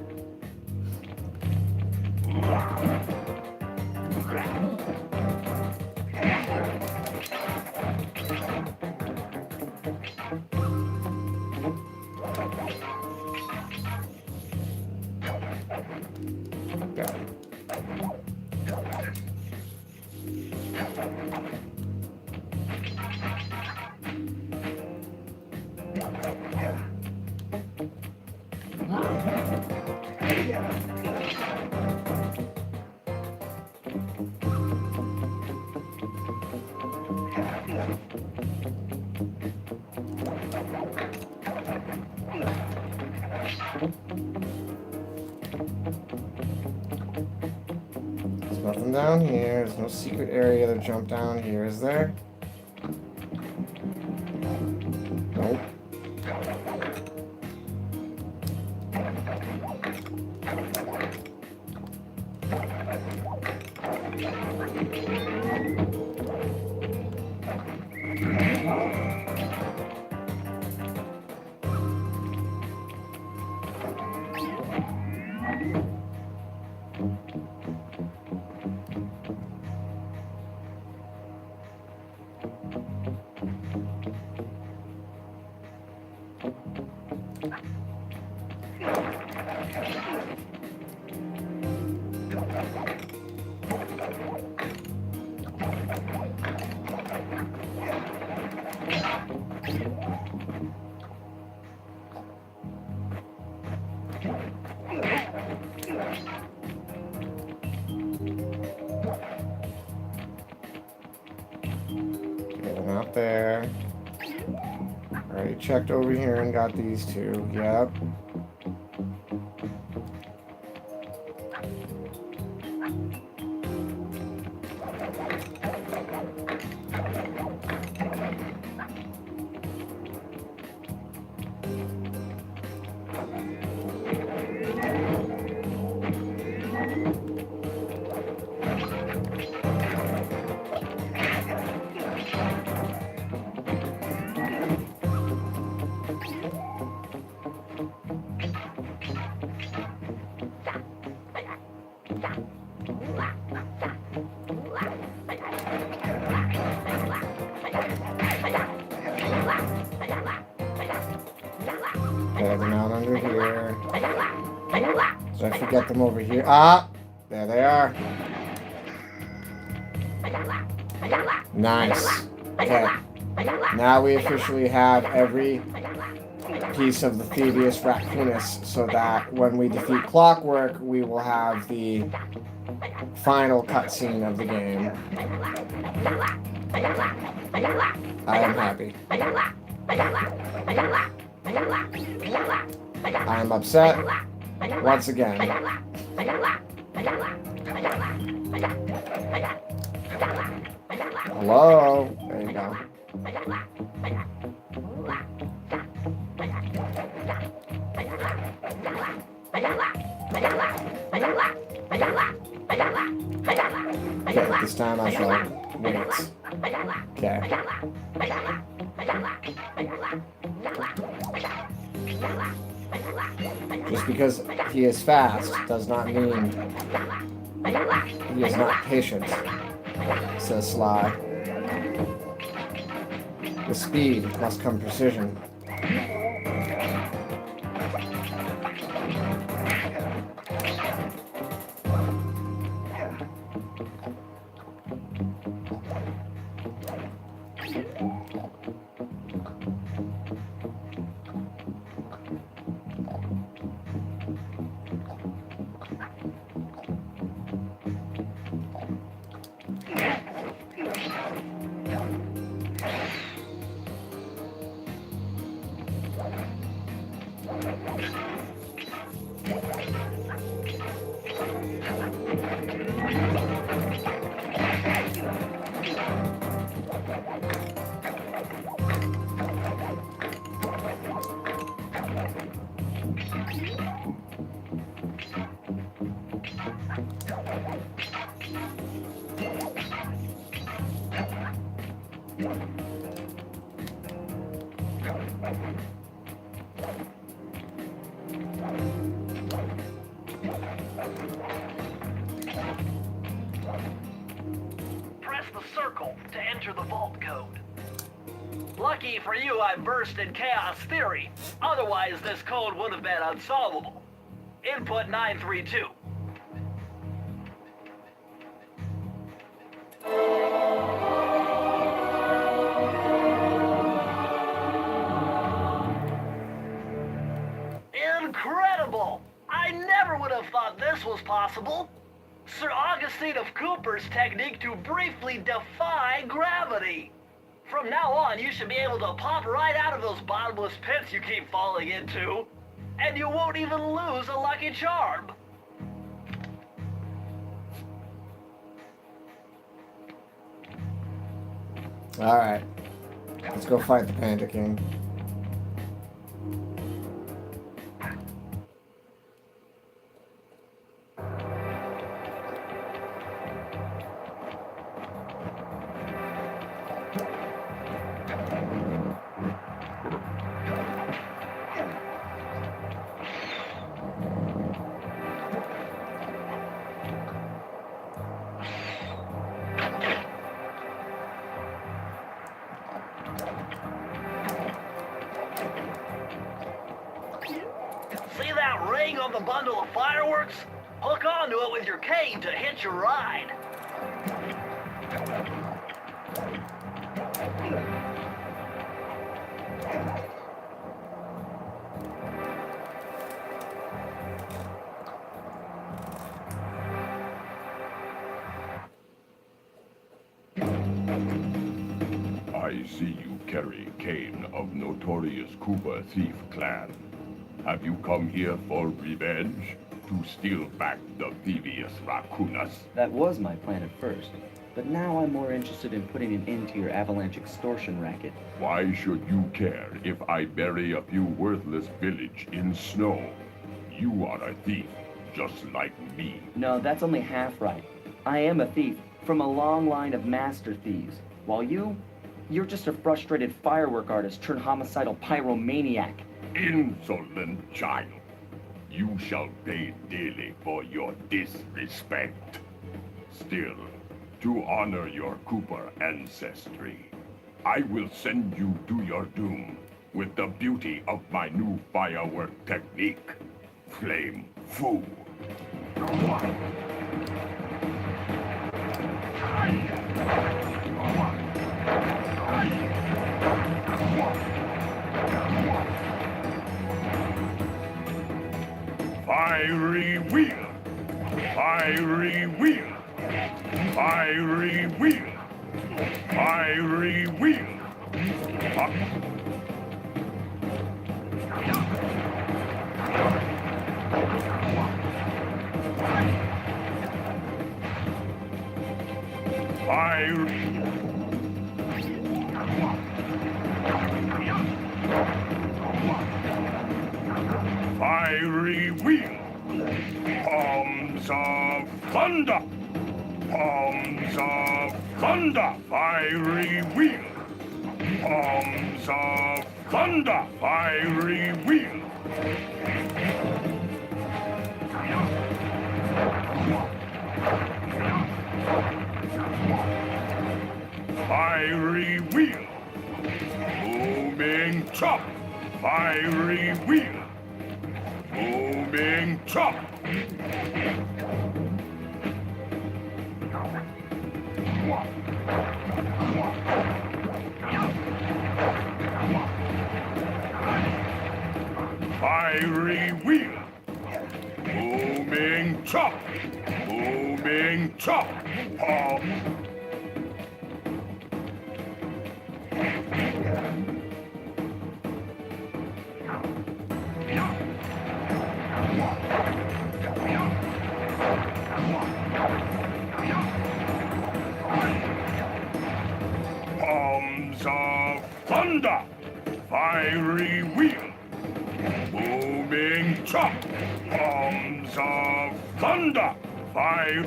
There's nothing down here. There's no secret area to jump down here, is there? Nope. Not there. Alright, checked over here and got these 2. Yep. here. So I should get them over here. Ah! There they are. Nice. Okay. Now we officially have every piece of the Thievius Raccoonus, so that when we defeat Clockwork, we will have the final cutscene of the game. I am happy. I am upset once again. Hello? There you go. Okay, this time I shall wait. Okay. Just because he is fast does not mean he is not patient, says Sly. With speed must come precision. Press the circle to enter the vault code. Lucky for you, I burst in chaos theory. Otherwise, this code would have been unsolvable. Input 932. Incredible! I never would have thought this was possible. Sir Augustine of Cooper's technique to briefly defy gravity. From now on, you should be able to pop right out of those bottomless pits you keep falling into, and you won't even lose a lucky charm. Alright. Let's go fight the Panda King. See that ring on the bundle of fireworks? Hook onto it with your cane to hitch your ride. I see you carry Kane of notorious Cooper thief clan. Have you come here for revenge? To steal back the Thievius Raccoonus? That was my plan at first, but now I'm more interested in putting an end to your avalanche extortion racket. Why should you care if I bury a few worthless village in snow? You are a thief, just like me. No, that's only half right. I am a thief from a long line of master thieves, while you're just a frustrated firework artist turned homicidal pyromaniac. Insolent child. You shall pay dearly for your disrespect. Still, to honor your Cooper ancestry, I will send you to your doom with the beauty of my new firework technique. flame fool. Fiery wheel! Fiery wheel! Fiery wheel! Fiery wheel! Fiery wheel! Palms of thunder! Palms of thunder! Fiery wheel! Palms of thunder! Fiery wheel! Fiery wheel! Booming chop! Fiery wheel! Booming chop! Fiery wheel! Booming chop! Booming chop! Palms of thunder! Fiery wheel! Booming chop! Palms of thunder! Fire!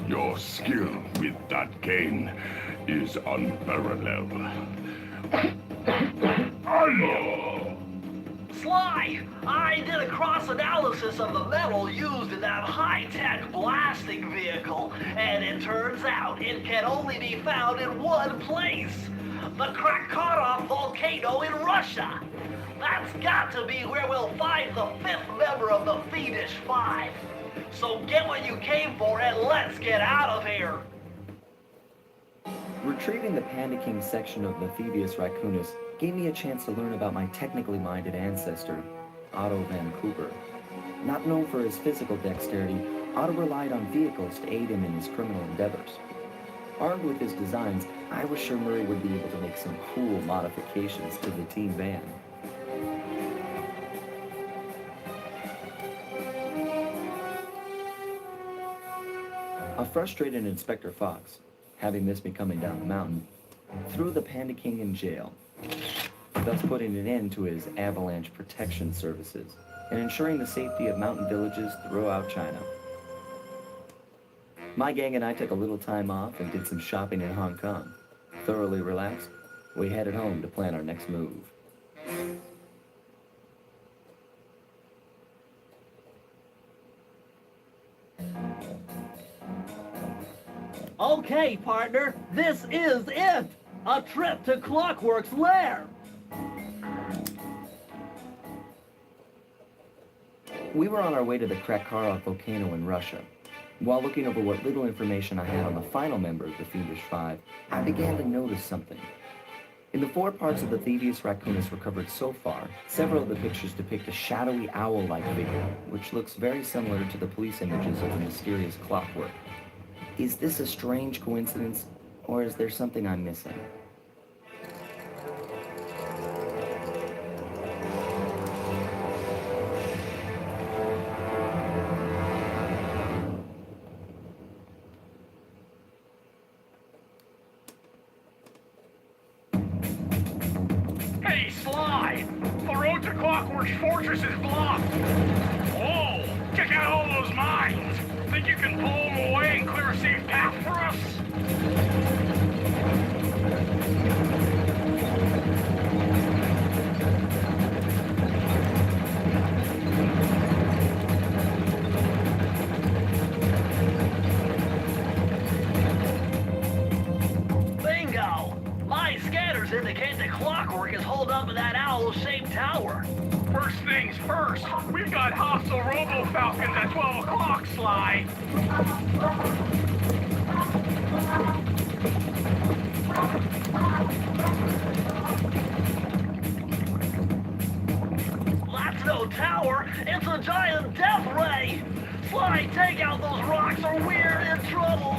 Your skill with that cane is unparalleled. Sly, I did a cross-analysis of the metal used in that high-tech blasting vehicle, and it turns out it can only be found in one place. The Krakatoa volcano in Russia. That's got to be where we'll find the fifth member of the Fiendish Five. So get what you came for and let's get out of here. Retrieving the Panda King section of the Thievius Raccoonus gave me a chance to learn about my technically minded ancestor, Otto van Cooper. Not known for his physical dexterity, Otto relied on vehicles to aid him in his criminal endeavors. Armed with his designs, I was sure Murray would be able to make some cool modifications to the team van. A frustrated Inspector Fox, having missed me coming down the mountain, threw the Panda King in jail, thus putting an end to his avalanche protection services and ensuring the safety of mountain villages throughout China. My gang and I took a little time off and did some shopping in Hong Kong. Thoroughly relaxed, we headed home to plan our next move. Okay, partner, this is it! A trip to Clockwork's lair! We were on our way to the Krakatoa volcano in Russia. While looking over what little information I had on the final member of the Fiendish Five, I began to notice something. In the 4 parts of the Thievius Raccoonus recovered so far, several of the pictures depict a shadowy owl-like figure, which looks very similar to the police images of the mysterious Clockwork. Is this a strange coincidence, or is there something I'm missing? Hey, Sly! The road to Clockwork's fortress is blocked! Whoa! Check out all those mines! Think you can pull them away and clear a safe path for us? Bingo! My scanners rocks indicate that clockwork is holed up in that owl-shaped tower. First things first, we've got hostile robo-falcons at 12 o'clock, Sly. That's no tower, it's a giant death ray! Sly, take out those rocks or we're in trouble!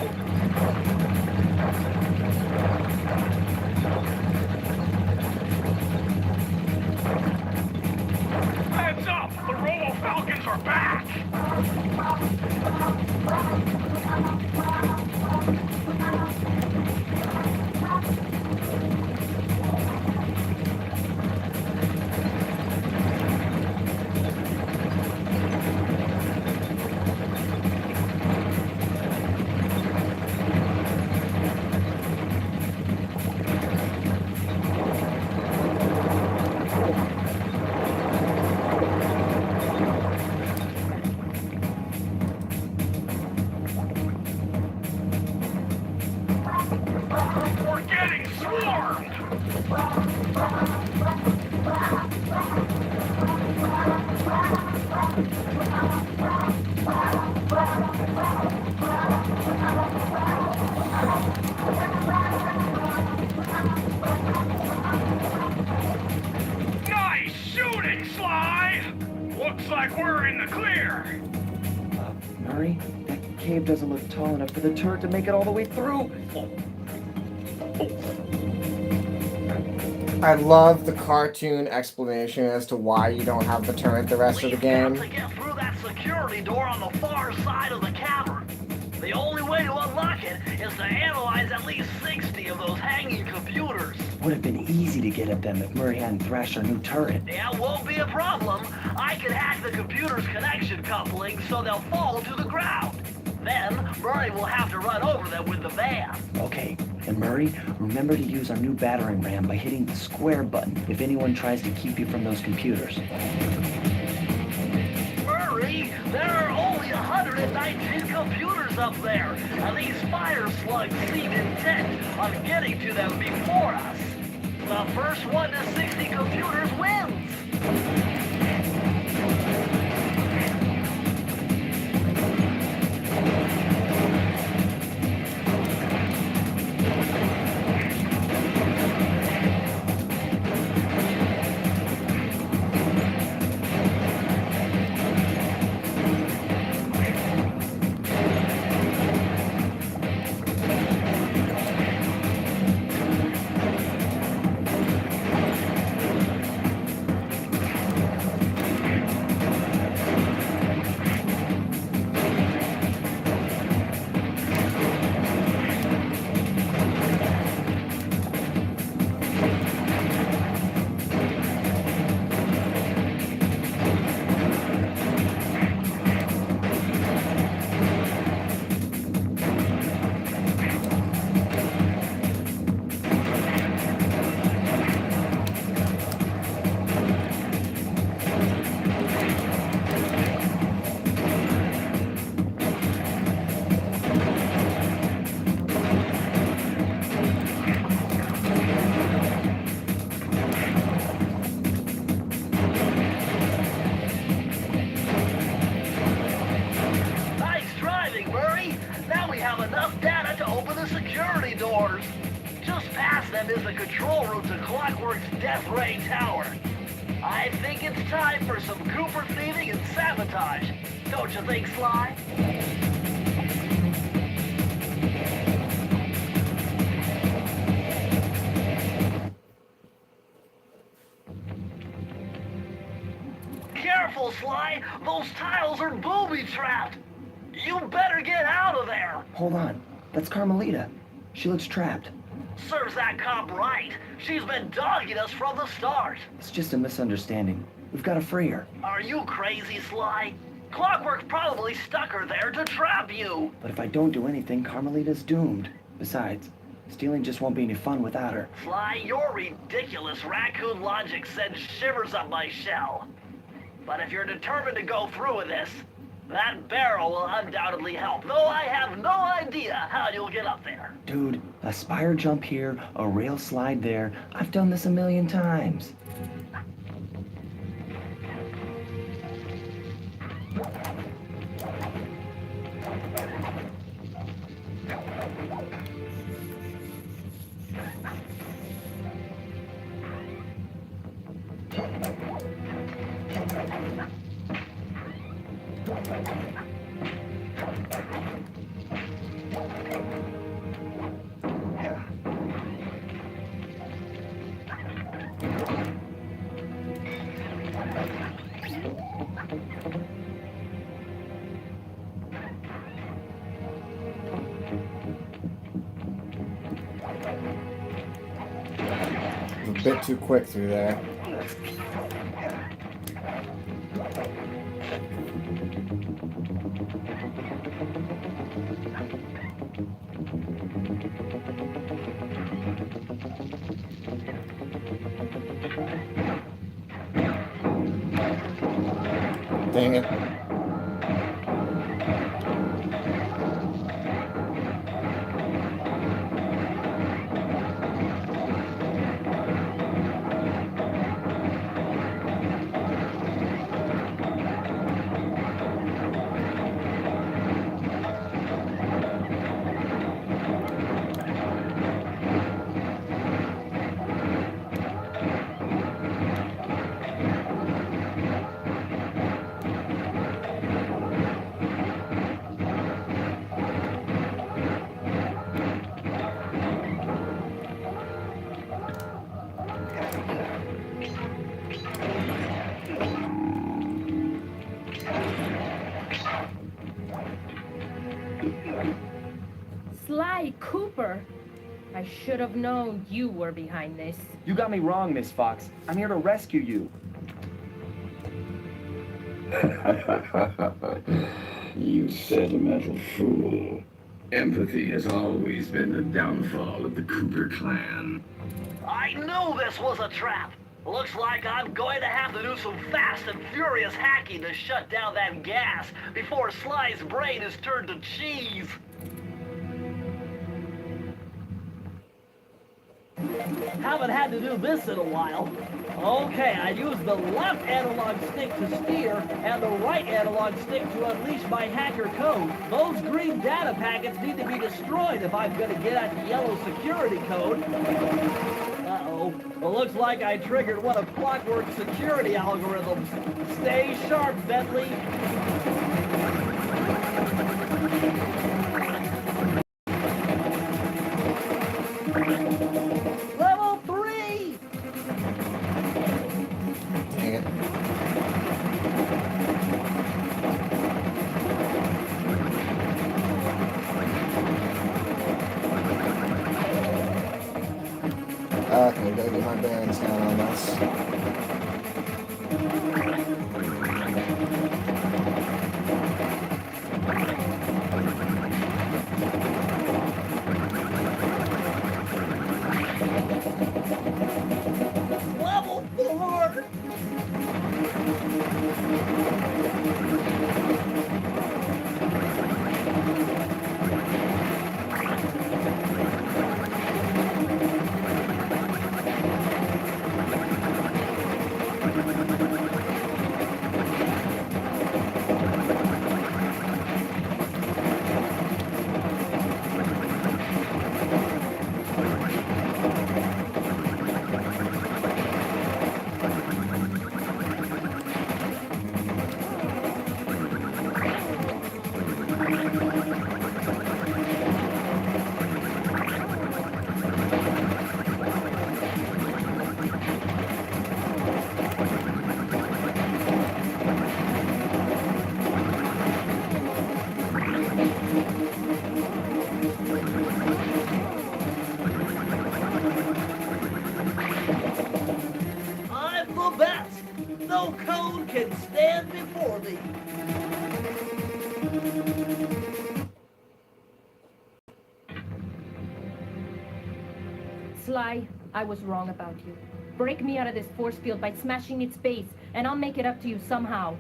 Heads up, the robo-falcons are back. We're getting swarmed! Nice shooting, Sly! Looks like we're in the clear. Murray, that cave doesn't look tall enough for the turret to make it all the way through. I love the cartoon explanation as to why you don't have the turret the rest of the We've game. got to get through that security door on the far side of the cavern. The only way to unlock it is to analyze at least 60 of those hanging computers. Would have been easy to get at them if Murray hadn't thrashed our new turret. Yeah, won't be a problem. I can hack the computer's connection coupling so they'll fall to the ground. Then, Murray will have to run over them with the van. Okay, and Murray, remember to use our new battering ram by hitting the square button if anyone tries to keep you from those computers. Murray, there are only 119 computers up there, and these fire slugs seem intent on getting to them before us. The first one to 60 computers wins. is the control room to Clockwork's Death Ray Tower. I think it's time for some Cooper thieving and sabotage. Don't you think, Sly? Careful, Sly! Those tiles are booby-trapped! You better get out of there! Hold on. That's Carmelita. She looks trapped. Serves that cop right. She's been dogging us from the start. It's just a misunderstanding. We've got to free her. Are you crazy, Sly? Clockwork probably stuck her there to trap you. But if I don't do anything, Carmelita's doomed. Besides, stealing just won't be any fun without her. Sly, your ridiculous raccoon logic sends shivers up my shell. But if you're determined to go through with this, That barrel will undoubtedly help, though I have no idea how you'll get up there. Dude, a spire jump here, a rail slide there. I've done this a million times. A bit too quick through there. Dang it. Sly Cooper! I should have known you were behind this. You got me wrong, Miss Fox. I'm here to rescue you. You sentimental fool. Empathy has always been the downfall of the Cooper clan. I knew this was a trap. Looks like I'm going to have to do some fast and furious hacking to shut down that gas before Sly's brain is turned to cheese. Haven't had to do this in a while. Okay, I use the left analog stick to steer and the right analog stick to unleash my hacker code. Those green data packets need to be destroyed if I'm going to get at the yellow security code. Uh-oh. Well, looks like I triggered one of Clockwork's security algorithms. Stay sharp, Bentley. Level 3! Dang it. Okay, gotta get my bearings down on this. Level 4! I'm the best! No code can stand before me! Sly, I was wrong about you. Break me out of this force field by smashing its base, and I'll make it up to you somehow.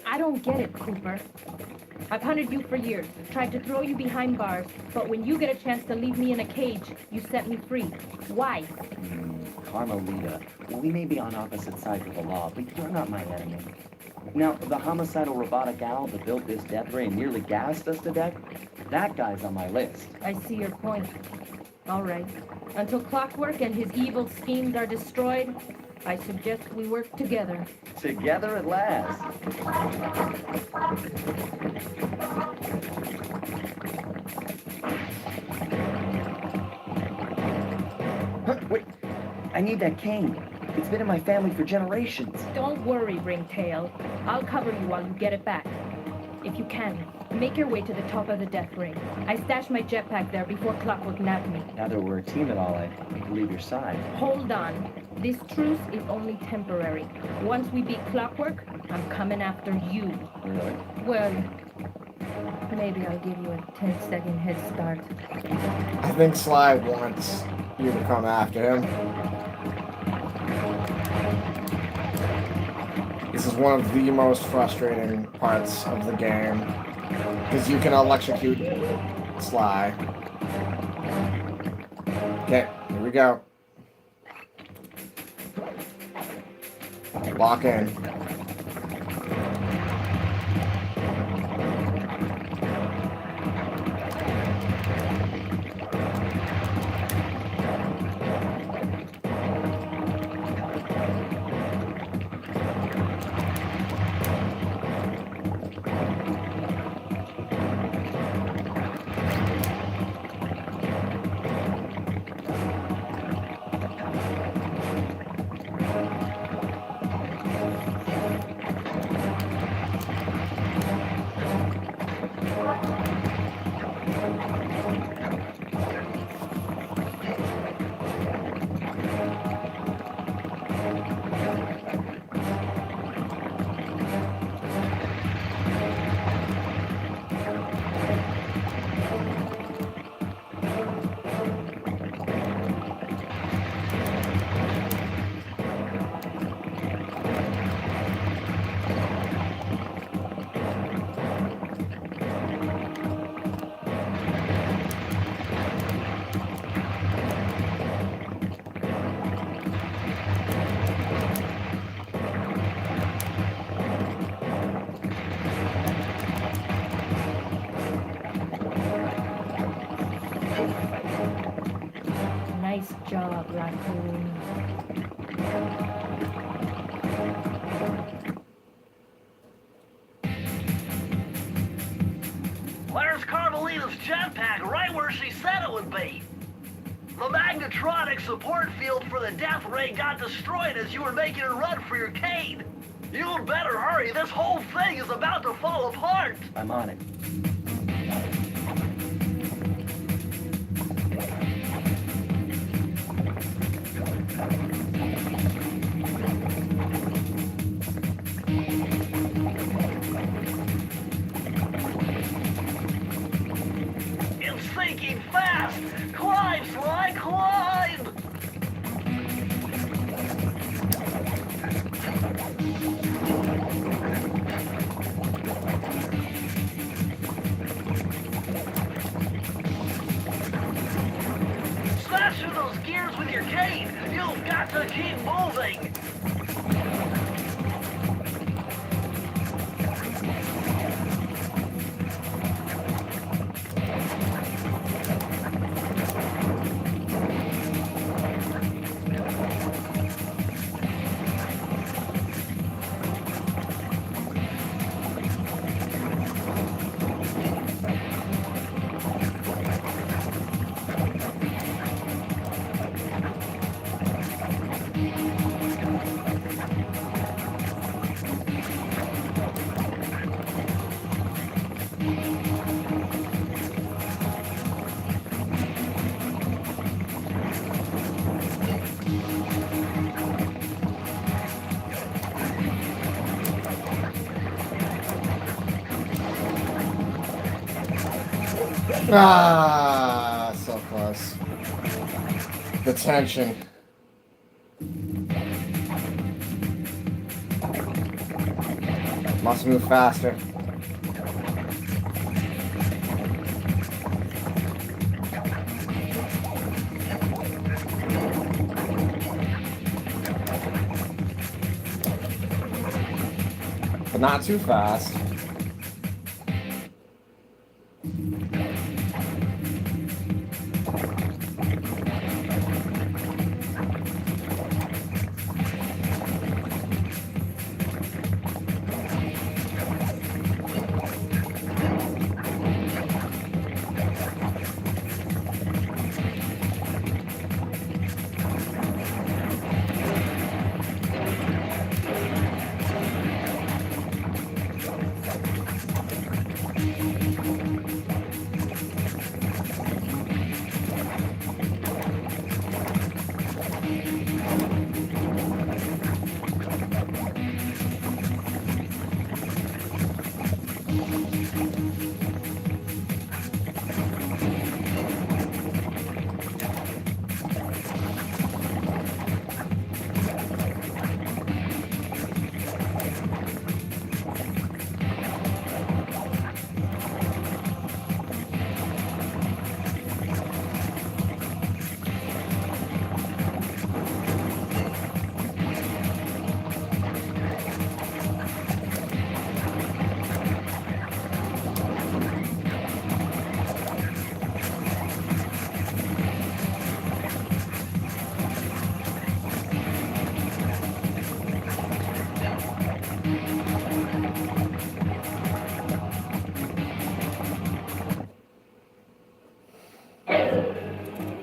I don't get it, Cooper. I've hunted you for years, tried to throw you behind bars, but when you get a chance to leave me in a cage, you set me free. Why? Carmelita, we may be on opposite sides of the law, but you're not my enemy. Now, the homicidal robotic owl that built this death ray and nearly gassed us to death, that guy's on my list. I see your point. All right. Until Clockwork and his evil schemes are destroyed, I suggest we work together. Together at last. Huh, wait, I need that cane. It's been in my family for generations. Don't worry, Ringtail. I'll cover you while you get it back. If you can, make your way to the top of the death ring. I stashed my jetpack there before Clockwork nabbed me. Now that we're a team at all, I leave your side. Hold on. This truce is only temporary. Once we beat Clockwork, I'm coming after you. Really? Well, maybe I'll give you a 10-second head start. I think Sly wants you to come after him. This is one of the most frustrating parts of the game, because you can electrocute Sly. Okay, here we go. Lock in. Nice job, Raccoon. Where's Carmelita's jetpack? Right where she said it would be. The magnetronic support field for the death ray got destroyed as you were making a run for your cane. You'd better hurry. This whole thing is about to fall apart. I'm on it. It's sinking fast. Climb, Sly, climb. Smash through those gears with your cane. You've got to keep moving. Ah, so close. The tension. Must move faster. But not too fast.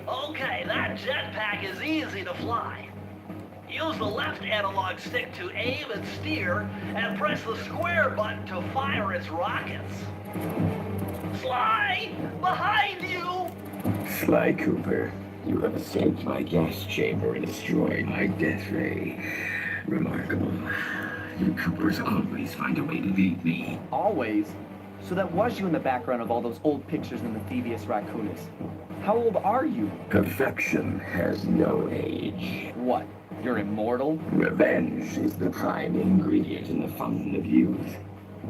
Okay, that jetpack is easy to fly. Use the left analog stick to aim and steer, and press the square button to fire its rockets. Sly! Behind you! Sly Cooper, you have escaped my gas chamber and destroyed my death ray. Remarkable. You Coopers always find a way to beat me. Always? So that was you in the background of all those old pictures in the Thievius Raccoonus. How old are you? Perfection has no age. What? You're immortal? Revenge is the prime ingredient in the fountain of youth.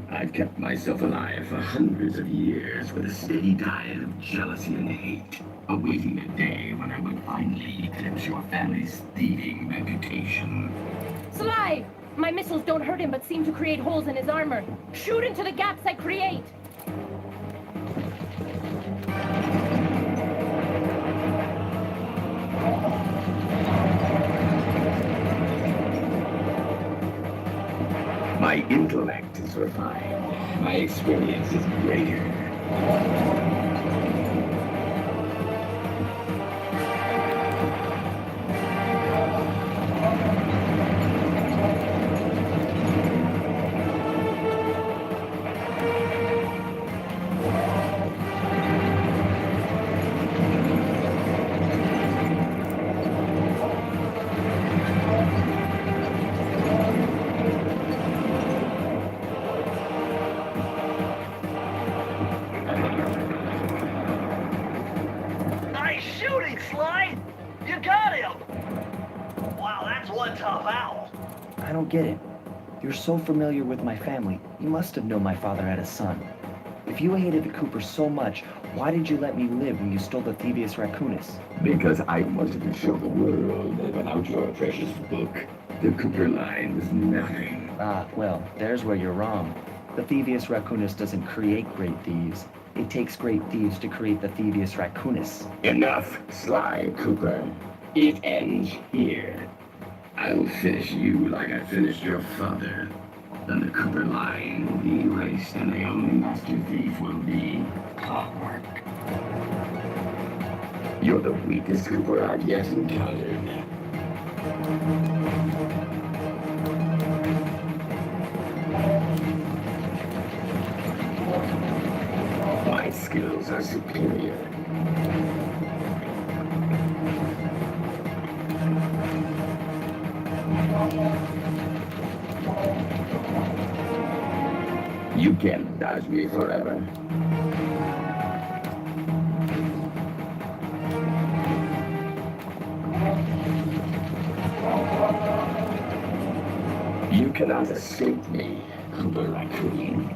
I've kept myself alive for hundreds of years with a steady diet of jealousy and hate, awaiting a day when I would finally eclipse your family's thieving reputation. Sly! My missiles don't hurt him but seem to create holes in his armor. Shoot into the gaps I create! My intellect is refined. My experience is greater. Nice shooting, Sly! You got him! Wow, that's one tough owl. I don't get it. You're so familiar with my family. You must have known my father had a son. If you hated the Coopers so much, why did you let me live when you stole the Thievius Raccoonus? Because I wanted to show the world that without your precious book, the Cooper line was nothing. Ah, well, there's where you're wrong. The Thievius Raccoonus doesn't create great thieves. It takes great thieves to create the Thievius Raccoonus. Enough, Sly Cooper. It ends here. I'll finish you like I finished your father. Then the Cooper line will be erased and the only master thief will be clockwork. You're the weakest Cooper I've yet encountered. My skills are superior. You can't dodge me forever. cannot escape me, Cooper Raccoon.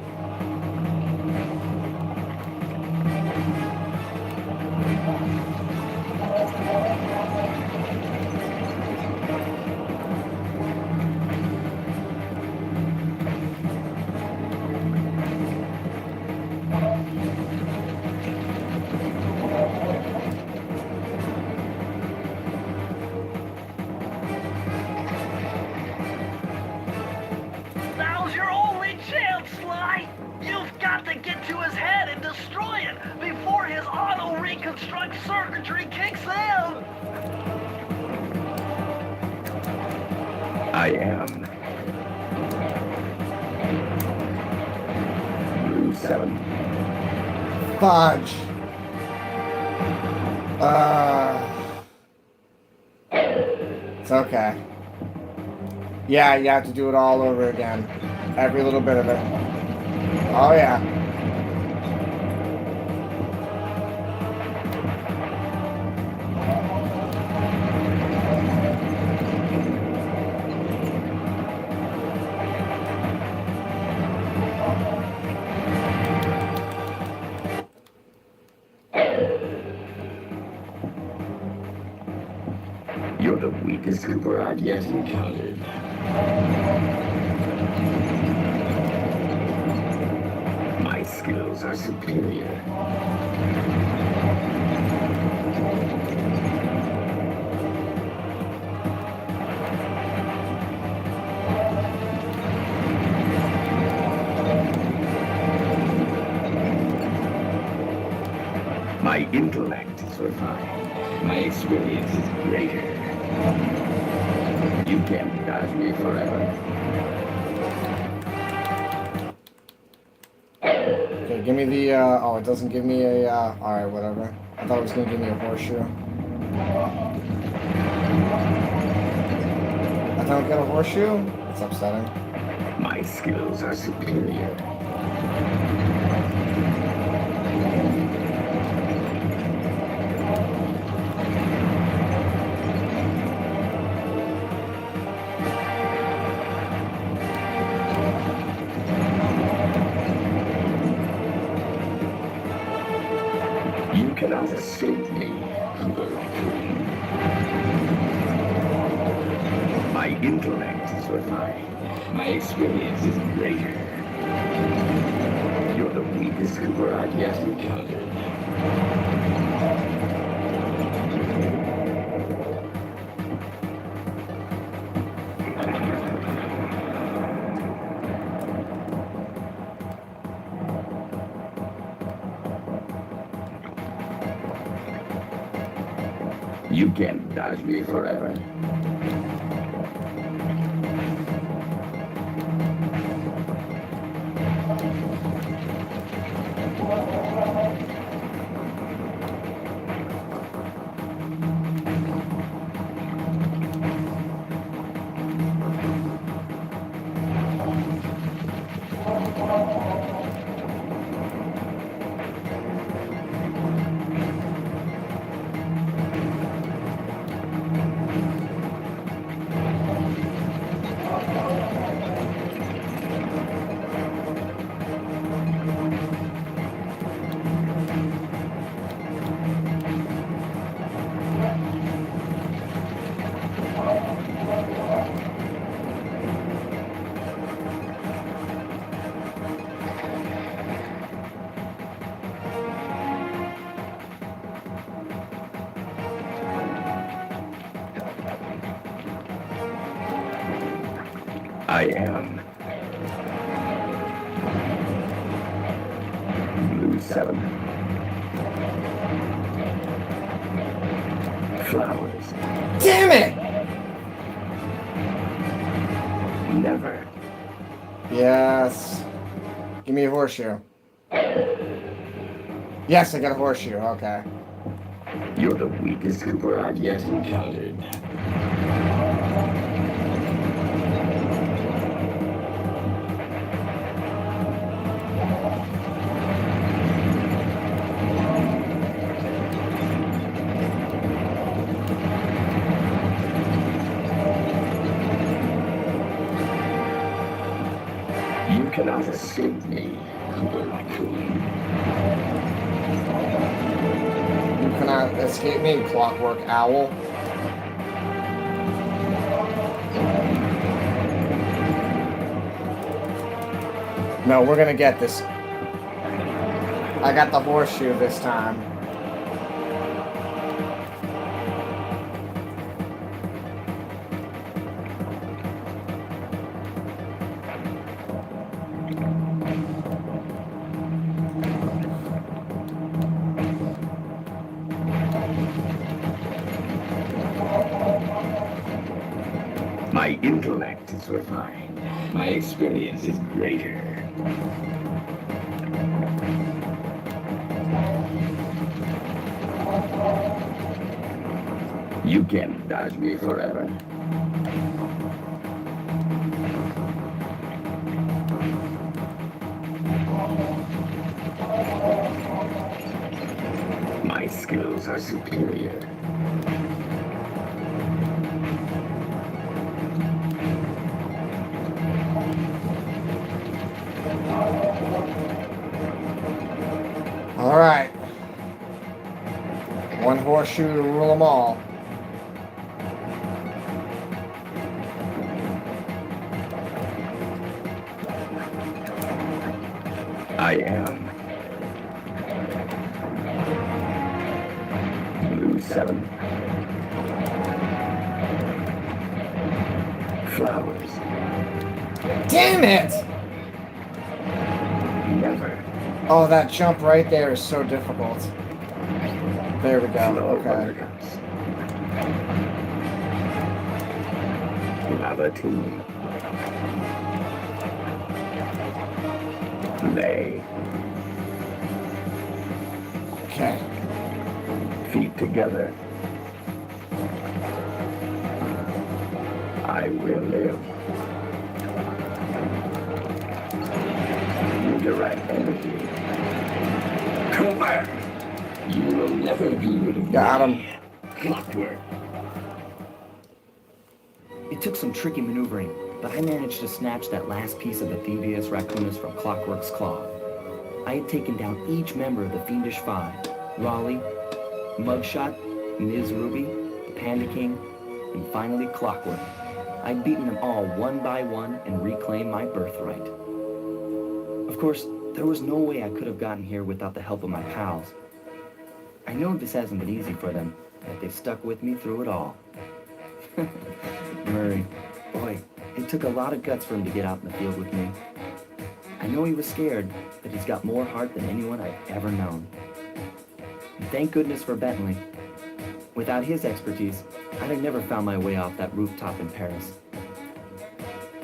Now's your only chance, Sly! You've got to get to his head and destroy it before his auto-reconstruct circuitry kicks in! I am Blue 7. Fudge. It's okay. Yeah, you have to do it all over again. Every little bit of it. Oh, yeah. You're the weakest Cooper I've yet encountered. My skills are superior. My intellect is refined. My experience is greater. You can't dodge me forever. Okay, give me the, oh, it doesn't give me a, alright, whatever. I thought it was gonna give me a horseshoe. I don't get a horseshoe? It's upsetting. My skills are superior. You cannot escape me, Cooper Raccoon. My intellect is refined. My experience is greater. You're the weakest Cooper I've yet encountered. You can't dodge me forever. I am Blue 7. Flowers. Damn it! Never. Yes. Give me a horseshoe. Yes, I got a horseshoe. Okay. You're the weakest Cooper I've yet encountered. cannot escape me, Cooper Raccoon. You cannot escape me, Clockwork Owl. No, we're gonna get this. I got the horseshoe this time. My intellect is refined. My experience is greater. You can't dodge me forever. My skills are superior. All right. One horseshoe to rule them all. I am. Blue 7. Flowers. Damn it! Never. Oh, that jump right there is so difficult. There we go. Slow Okay. buttercups. Lava team. Lay. Okay. Feet together. I will live. The right energy. Come back! You will never be rid of Got me. him. Clockwork. It took some tricky maneuvering, but I managed to snatch that last piece of the Thievius Raccoonus from Clockwork's claw. I had taken down each member of the Fiendish Five: Raleigh, Mugshot, Ms. Ruby, the Panda King, and finally Clockwork. I'd beaten them all one by one and reclaimed my birthright. Of course, there was no way I could have gotten here without the help of my pals. I know this hasn't been easy for them, but they've stuck with me through it all. Murray, boy, it took a lot of guts for him to get out in the field with me. I know he was scared, but he's got more heart than anyone I've ever known. And thank goodness for Bentley. Without his expertise, I'd have never found my way off that rooftop in Paris.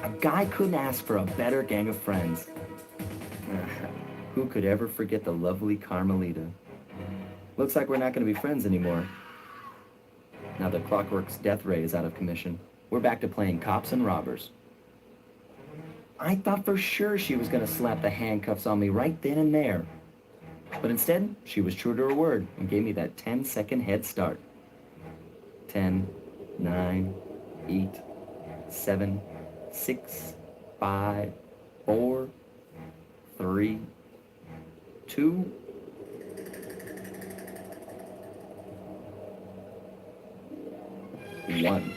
A guy couldn't ask for a better gang of friends. Who could ever forget the lovely Carmelita? Looks like we're not going to be friends anymore. Now that Clockwork's death ray is out of commission, we're back to playing cops and robbers. I thought for sure she was going to slap the handcuffs on me right then and there. But instead, she was true to her word and gave me that 10-second head start. 10, 9, 8, 7, 6, 5, 4, 3, 2, one.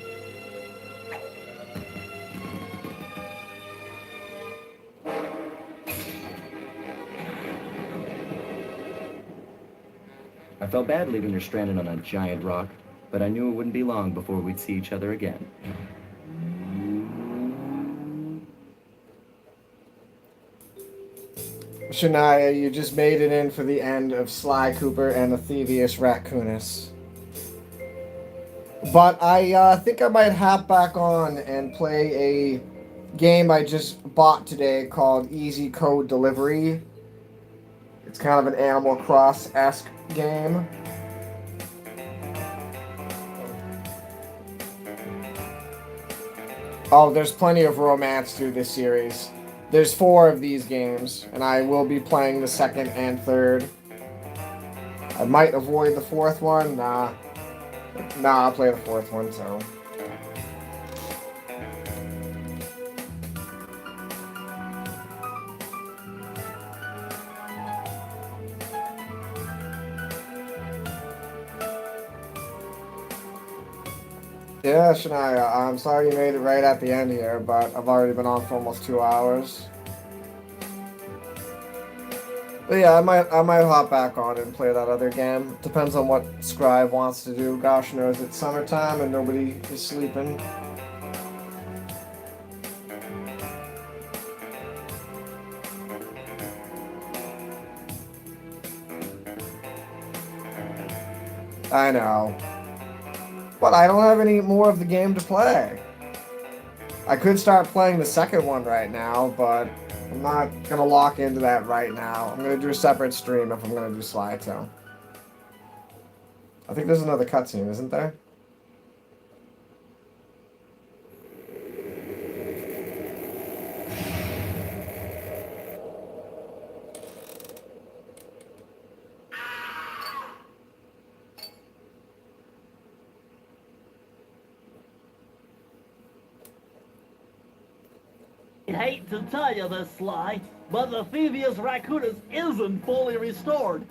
I felt bad leaving her stranded on a giant rock, but I knew it wouldn't be long before we'd see each other again. Shania, you just made it in for the end of Sly Cooper and the Thievius Raccoonus. But I think I might hop back on and play a game I just bought today called Easy Code Delivery. It's kind of an Animal Cross-esque game. Oh, there's plenty of romance through this series. There's 4 of these games, and I will be playing the 2nd and 3rd. I might avoid the 4th one. Nah, I'll play the 4th one, so. Yeah, Shania, I'm sorry you made it right at the end here, but I've already been on for almost 2 hours. But yeah, I might hop back on and play that other game. Depends on what Scribe wants to do. Gosh knows it's summertime and nobody is sleeping. I know. But I don't have any more of the game to play. I could start playing the second one right now, but I'm not going to lock into that right now. I'm going to do a separate stream if I'm going to do slideshow. I think there's another cutscene, isn't there? I hate to tell you this, Sly, but the Phoebius Raccoonus isn't fully restored.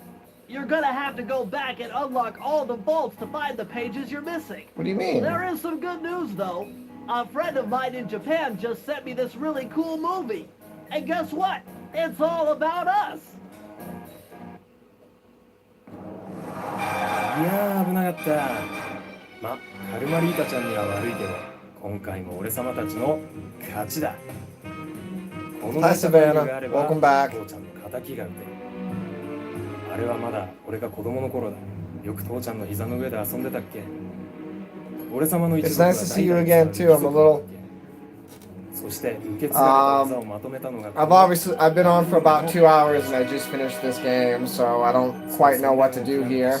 You're gonna have to go back and unlock all the vaults to find the pages you're missing. What do you mean? There is some good news, though. A friend of mine in Japan just sent me this really cool movie. And guess what? It's all about us. いやー危なかった。ま、カルマリータちゃんには悪いけど、今回も俺様たちの勝ちだ。この Hi ネタファイル Savannah, があれば、 welcome back. 父ちゃんの敵が打てる。あれはまだ俺が子供の頃だ。よく父ちゃんの膝の上で遊んでたっけ。俺様の一 It's 族は nice to see you 代々 again 伝わ too. る I'm a little... そして受け継がれた技をまとめたのが I've been on for about 2 hours and I just finished this game, so I don't quite know what to do here.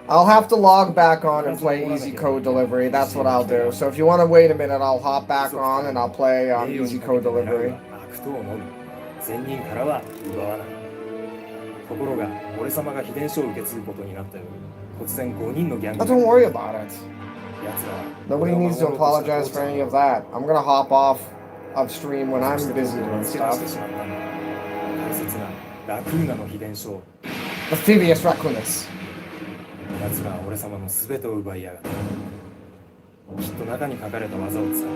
I'll have to log back on and play Easy Code Delivery. That's what I'll do. So if you want to wait a minute, I'll hop back on and I'll play Easy Code Delivery. 善人からは奪わない。ところが俺様が秘伝書を受け継ぐことになったよ。突然5人のギャング But don't worry about it. Nobody needs to apologize for any of that. I'm gonna hop off of stream when I'm busy doing stuff. 大切なラクーナの秘伝書。 The Phoebius Raccoonus. 奴らは俺様の全てを奪いやがった。きっと中に書かれた技を使って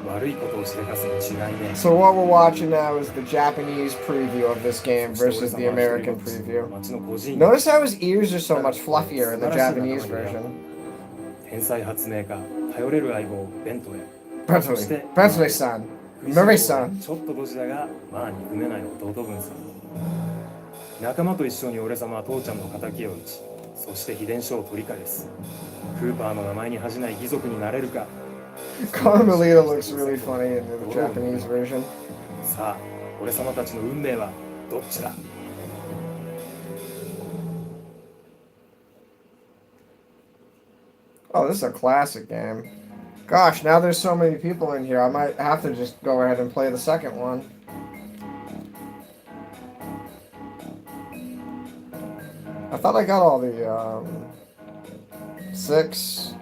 悪いことをしでかすに違いねえ。 So what we're watching now is the Japanese preview of this game versus the American preview. Notice how his ears are so much fluffier in the Japanese version. 天才発明家、頼れる相棒、ベントへ。 Bentley-san. Murray-san. ちょっとドジだが、まあ憎めない弟分さ。仲間と一緒に俺様は父ちゃんの敵を討ち、そして秘伝書を取り返す。クーパーの名前に恥じない義族になれるか。Carmelita looks really funny in the Japanese version. さあ、俺様たちの運命はどっちだ。 Oh, this is a classic game. Gosh, now there's so many people in here, I might have to just go ahead and play the second one. I thought I got all the, 6,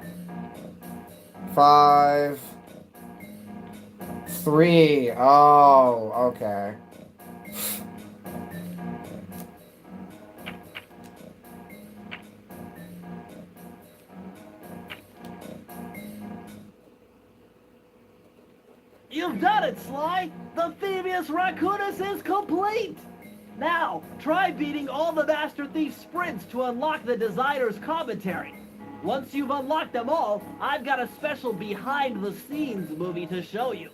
5, 3. Oh, okay. You've done it, Sly! The Phoebius Raccoonus is complete! Now, try beating all the Master Thief sprints to unlock the designer's commentary. Once you've unlocked them all, I've got a special behind-the-scenes movie to show you.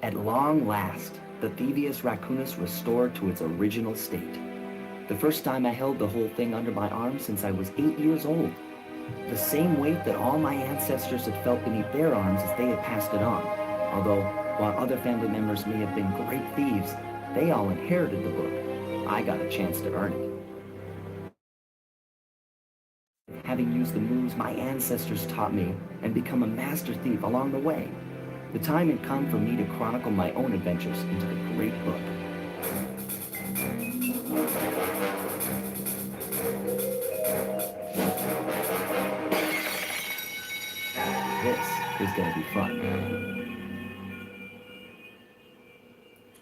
At long last, the Phoebius Raccoonus restored to its original state. The first time I held the whole thing under my arm since I was 8 years old. The same weight that all my ancestors had felt beneath their arms as they had passed it on. Although, while other family members may have been great thieves, they all inherited the book. I got a chance to earn it. Having used the moves my ancestors taught me and become a master thief along the way, the time had come for me to chronicle my own adventures into the great book. This is going to be fun.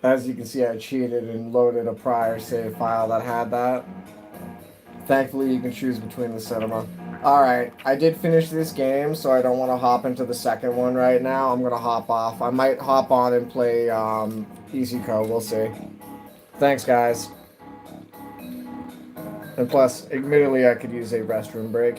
As you can see, I cheated and loaded a prior save file that had that. Thankfully, you can choose between the cinema. Alright, I did finish this game, so I don't want to hop into the second one right now. I'm going to hop off. I might hop on and play Easy Co. We'll see. Thanks, guys. And plus, admittedly, I could use a restroom break.